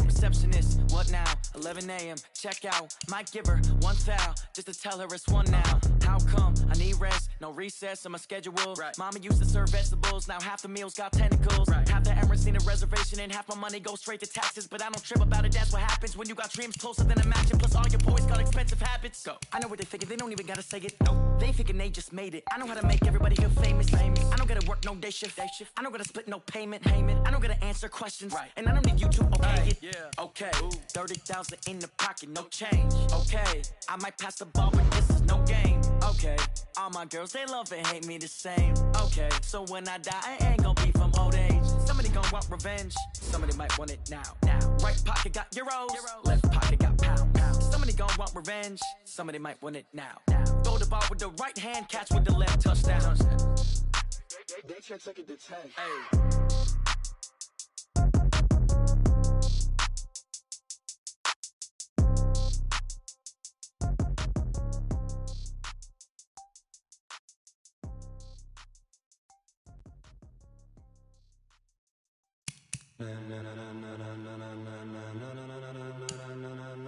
Receptionist, what now? 11 a.m., check out. Might give her one foul, just to tell her it's one now. How come? I need rest, no recess in my schedule. Mama used to serve vegetables, now half the meals got tentacles. Half the errands need a reservation and half my money goes straight to taxes. But I don't trip about it, that's what happens when you got dreams closer than a mansion. Plus all your boys got expensive habits. Go. I know what they figure, they don't even gotta say it. No, they thinking they just made it. I know how to make everybody feel famous. I don't gotta work no day shift. I don't gotta split no payment. I don't gotta answer questions. And I don't need you to okay it. Okay, 30,000 in the pocket, no change. Okay, I might pass the ball, but this is no game. Okay, all my girls, they love and hate me the same. Okay, so when I die, I ain't gonna be from old age. Somebody gonna want revenge. Somebody might want it now. Right pocket got euros. Left pocket got pound. Somebody gonna want revenge. Somebody might want it now. Throw the ball with the right hand, catch with the left, touchdown. They can't take it to 10.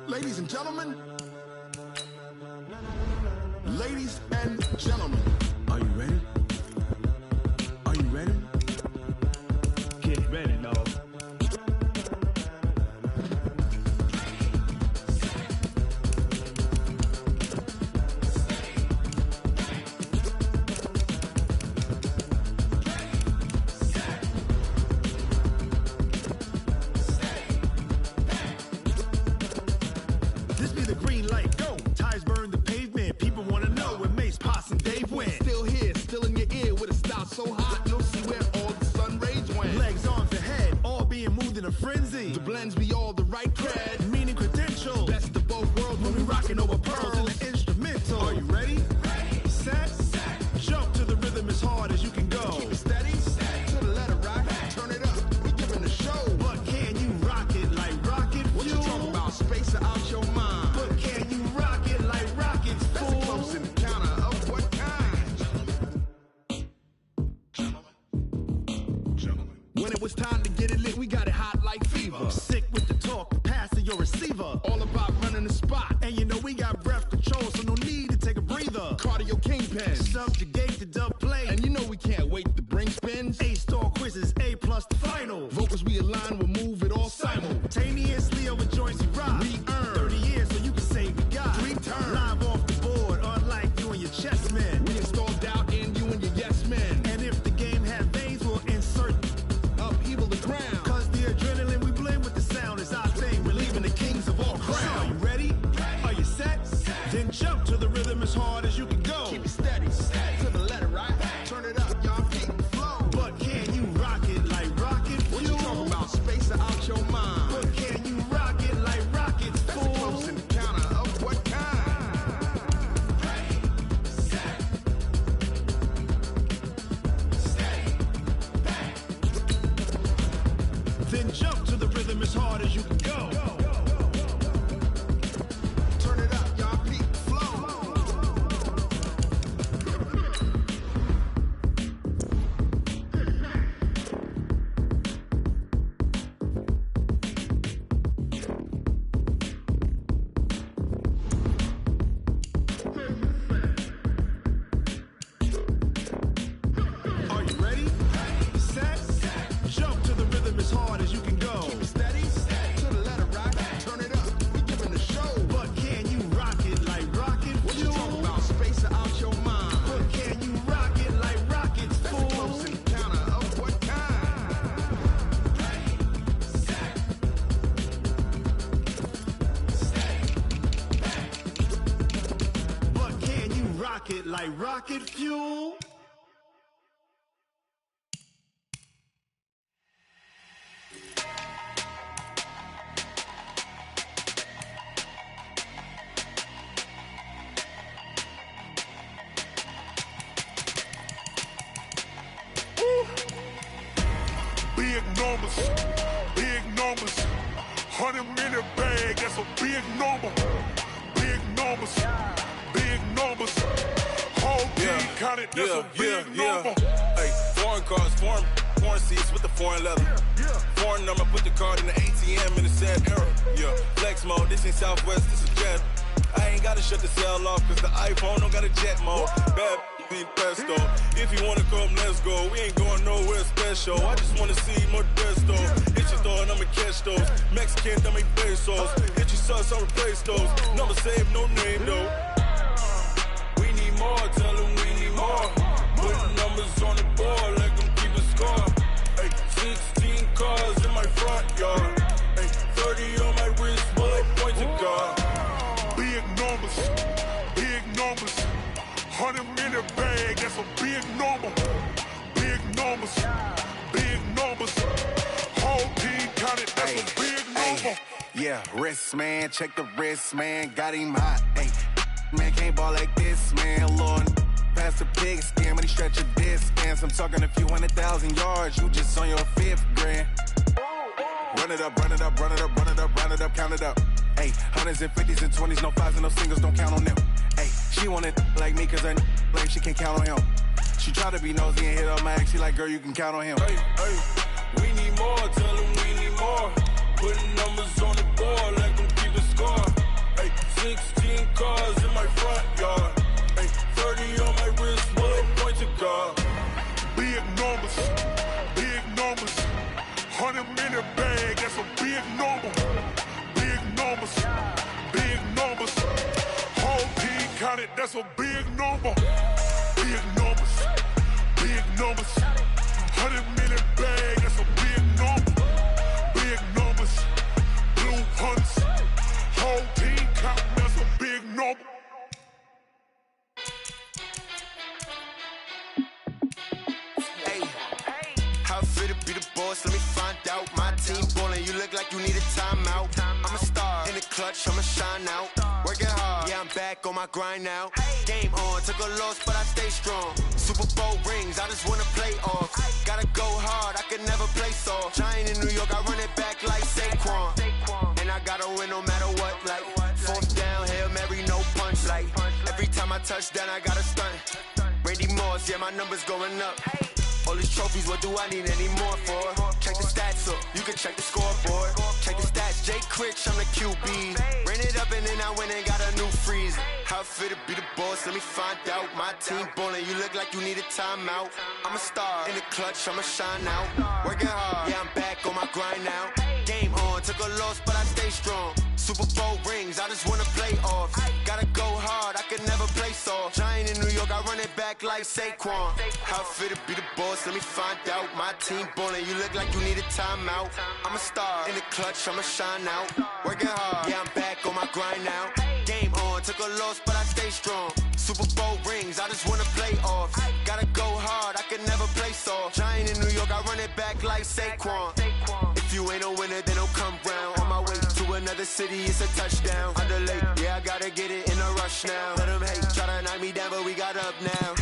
Ladies and gentlemen, ladies and gentlemen, are you ready? Are you ready? Get ready, dog. So hot, you'll see where all the sun rays went. Legs on for head, all being moved in a frenzy. The blends be all the right cred, meaning credentials. Best of both worlds when we rockin' over pearls in the instrumental. Are you ready? Set, jump to the rhythm as hard as you can go. Keep it steady, to the letter rock. Turn it up, we giving the show. But can you rock it like rocket fuel? What you talking about? Space or out your mind? But can you rock it like rockets, fool? That's a close encounter of what kind? When it was time to get it lit, we got it hot like fever. Sick with the talk, pass to your receiver. All about running the spot. And you know we got breath control, so no need to take a breather. Cardio kingpin. Subjugate the dub play. And you know we can't wait to bring spins. A-star quizzes, A+ the final. Vocals we align, we'll move it all simultaneously over joints we rock. We earn 30 years so you can say we got 3 turns. Live off the board, unlike you and your chess men. We install doubt in you and your yes men. And if the game had veins, we'll insert upheaval the ground. Cause the adrenaline we blend with the sound is our thing. We're leaving the kings of all crowns. So are you ready? Are you set? Then jump to the rhythm as hard as you can go. Keep it steady, to the letter right. Turn it up, y'all feet flow. But can you rock it like rocket fuel? What you talking about? Space or out your mind? But can you rock it like rockets, fool? That's a close encounter of what kind? Then jump to the rhythm as hard as you can go. Turn it up, y'all feet flow. like rocket fuel. Big numbers, 100-minute bag, that's a big number. Big numbers, whole team counted, that's a big number. Hey, foreign cars, foreign seats with the foreign leather. Foreign number, put the card in the ATM in the sad era. Yeah, flex mode, this ain't Southwest, this is Jet. I ain't gotta shut the cell off, cause the iPhone don't got a jet mode. Bad need pesto. If you wanna come, let's go. We ain't going nowhere special. I just wanna see Modesto. Hit your thought, I'ma catch those. Mexican, I make pesos. Hit your sauce, I'll replace those. Number saved, no name though. We need more, tell them we need more. Put numbers on the board, let them keep a score. Hey, 16 cars in my front yard. Hey, 30 on my wrist, bullet point to God. Big numbers, 100-minute bag, that's a big number. Big numbers, whole team counted, that's a big number. Yeah, wrist man, check the wrist man, got him hot. Ay, man can't ball like this, man. Lord, past the pig skin, when he stretch a distance. I'm talking a few 100,000 yards, you just on your 5th grand. Run it up, count it up. Ay, hundreds and 50s and 20s, no 5s and no singles, don't count on them. Ay, she want it like me, cause her lame, she can't count on him. She try to be nosy and hit up my ex, she like, girl, you can count on him. Hey, we need more, tell them we need more. Putting numbers on the board, let them keep a score. Hey, 16 cars in my front yard. Hey, 30 on my wrist, bullet point to God. Big numbers, 100-minute bag, that's a big number. Big numbers, whole team counted, that's a big number. Big numbers, 100-minute bag, that's a big number. Big numbers, blue hunts, whole team counting, that's a big number. How fit to be the boss? Let me find out. My team ballin', you look like you need a timeout. I'm a star in the clutch, I'ma shine out. Working hard, yeah, I'm back on my grind now. Game on, took a loss, but I stay strong. Super Bowl rings, I just wanna play off. Gotta go hard, I can never play soft. Giant in New York, I run it back like Saquon. And I gotta win no matter what, like 4th down, Hail Mary, no punch. Like every time I touch down, I gotta stunt. Randy Moss, yeah, my numbers going up. All these trophies, what do I need any more for? Check the stats up, you can check the scoreboard. Check the stats, Jay Critch, I'm the QB. Ran it up and then I went and got a new freeze. How fit to be the boss, let me find out. My team ballin', you look like you need a timeout. I'm a star in the clutch, I'ma shine out. Working hard, yeah, I'm back on my grind now. Game on, took a loss, but I stay strong. Super Bowl rings, I just wanna play off. Gotta go hard, I could never play soft. Giant in New York, I run it back like Saquon. How fit to be the boss, let me find out. My team ballin', you look like you need a timeout. I'm a star in the clutch, I'ma shine out. Working hard, yeah, I'm back on my grind now. Game on, took a loss, but I stay strong. Super Bowl rings, I just wanna play off. Gotta go hard, I could never play soft. Giant in New York, I run it back like Saquon. If you ain't a winner, then don't come round. On my way to another city, it's a touchdown. Underlay, yeah, I gotta get it in a rush now. Let them hate, try to knock me down, but we got up now.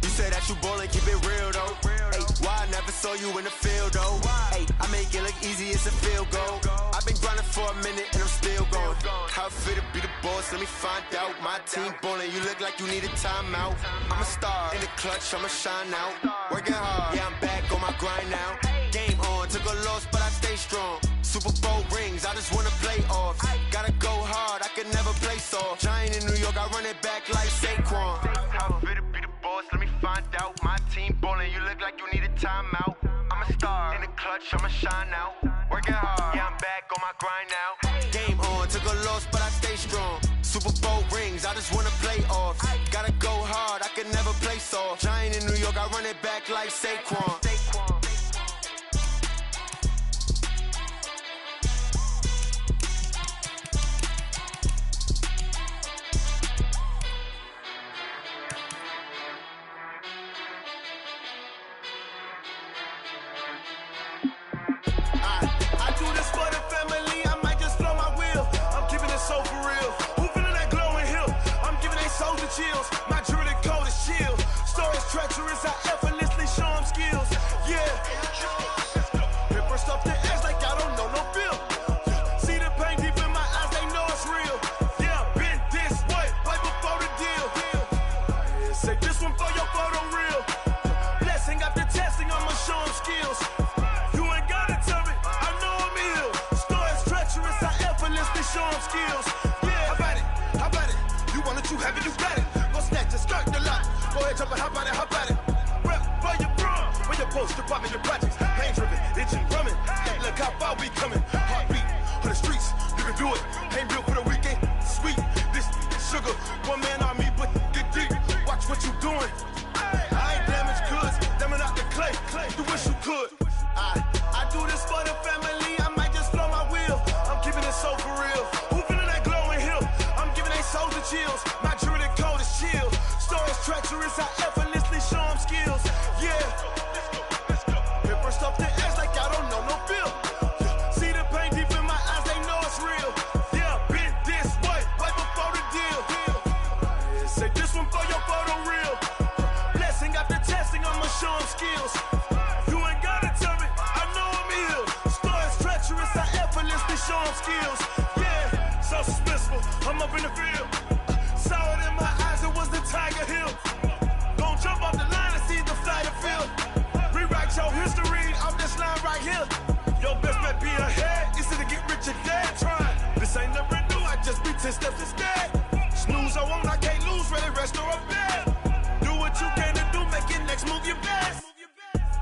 You say that you ballin', keep it real though. Hey, why I never saw you in the field though? Hey, I make it look easy, it's a field goal. I've been grinding for a minute and I'm still going. How fit to be the boss, let me find out. My team ballin', you look like you need a timeout. I'm a star in the clutch, I'ma shine out. Working hard, yeah, I'm back on my grind now. Game on, took a loss, but I stay strong. Super Bowl rings, I just wanna play off. Gotta go hard, I could never play soft. Giant in New York, I run it back like Saquon. How fit to be the boss, let me find out. My team ballin', you look like you need a timeout. I'm a star in the clutch, I'ma shine out. Working hard, yeah, I'm back on my grind now. Game on, took a loss, but I stay strong. Super Bowl rings, I just wanna play off. Gotta go hard, I could never play soft. Giant in New York, I run it back like Saquon. chills. My jewelry code is chill. Stories treacherous, I effortlessly show them skills. Yeah. Paper stuff that acts like I don't know no feel. See the pain deep in my eyes, they know it's real. Yeah, been this way, right before the deal. Say this one for your photo reel. Blessing after testing, I'ma show them skills. You ain't gotta tell me, I know I'm ill. Stories treacherous, I effortlessly show them skills. Yeah, how about it? You want it, you have it, you got it. Go snatch it, skirt the lot. Go ahead, jump it, how about it? Rep for your bro, when your post, your pop, and your projects. Pain driven, itching, drumming. Hey, look how far we coming. Heartbeat for the streets, you can do it. Ain't built for the weekend. Sweet, this sugar, one man army, but get deep. Watch what you doing. I ain't damaged goods, damn it out the clay. You wish you could. I do this for the family. I might just blow my wheel. I'm keeping it so for real. Who feeling that glowing hill? I'm giving they souls the chills. My jewelry code is chill. Stories treacherous, I effortlessly show them skills. Yeah. Paper stuff that acts like I don't know no feel. See the pain deep in my eyes, they know it's real. Yeah, been this way, right before the deal. Say this one for your photo reel. Blessing after testing, I'ma show them skills. You ain't gotta tell me, I know I'm ill. Stories treacherous, I effortlessly show them skills. Yeah, so suspenseful, I'm up in the field. Saw it in my eyes, it was the Tiger Hill. Gon' jump off the line and see the flight of field. Rewrite your history off this line right here. Your best bet be ahead, easy to get rich or dead trying. This ain't never new, I just be 10 steps instead. Snooze I won't, I can't lose, ready, rest or a bed. Do what you can to do, make your next move your best.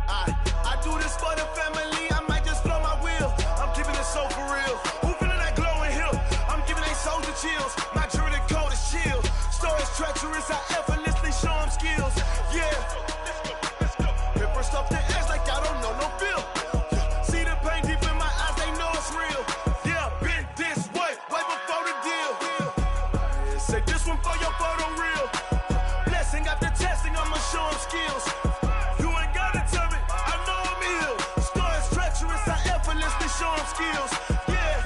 I do this for the family, I might just blow my wheel. I'm keeping it so for real. Who feeling that glowing hill? I'm giving they souls the chills. My jewelry code is chill. Stories treacherous, I effortlessly show them skills. Yeah. Paper stuff that acts like I don't know no feel. See the pain deep in my eyes, they know it's real. Yeah, been this way, right before the deal. Say this one for your photo reel. Blessing after testing, I'ma show them skills. You ain't gotta tell me, I know I'm ill. Stories treacherous, I effortlessly show them skills. Yeah.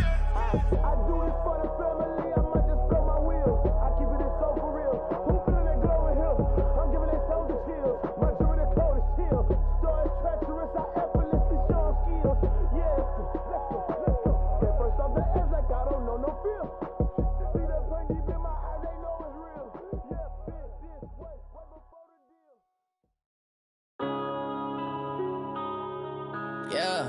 I do this for the family, I might just blow my wheel. I keep it so for real. Who feeling that glowing hill? I'm giving they souls the chills. My jewelry code is chill. Stories treacherous, I effortlessly show them skills. Yeah, let's go. Paper stuff that acts like I don't know no feel. See that pain deep in my eyes, they know it's real. Yeah, been this way, right before the deal. Yeah.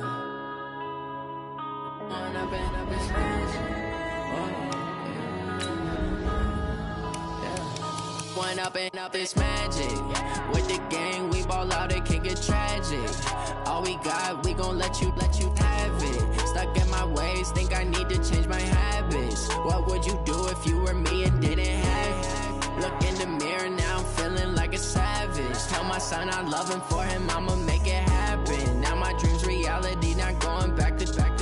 One up and up is magic. With the gang, we ball out, it can get tragic. All we got, we gon' let you have it. Stuck in my ways, think I need to change my habits. What would you do if you were me and didn't have it? Look in the mirror, now I'm feeling like a savage. Tell my son I love him, for him I'ma make it happen. Now my dream's reality, not going back to back.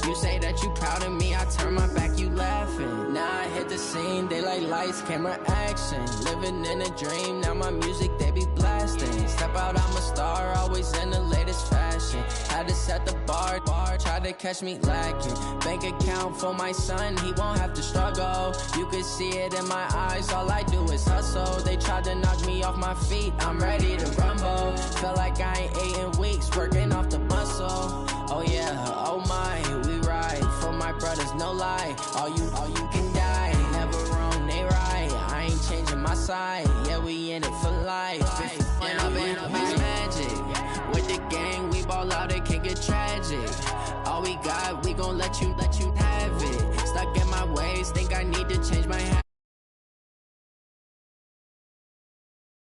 You say that you proud of me, I turn my back, you laughing. Now I hit the scene, they like lights, camera, action. Living in a dream, now my music, they be blasting. Step out, I'm a star, always in the latest fashion. Had to set the bar, try to catch me lacking. Bank account for my son, he won't have to struggle. You could see it in my eyes, all I do is hustle. They tried to knock me off my feet, I'm ready to rumble. Felt like I ain't ate in weeks, working off the muscle. Oh yeah, oh my, we ride for my brothers, no lie. All you can die, never wrong, they right. I ain't changing my side, yeah, we in it for life. And I've been magic. With the gang, we ball out, it can get tragic. All we got, we gon' let you have it. Stuck in my ways, think I need to change my habits.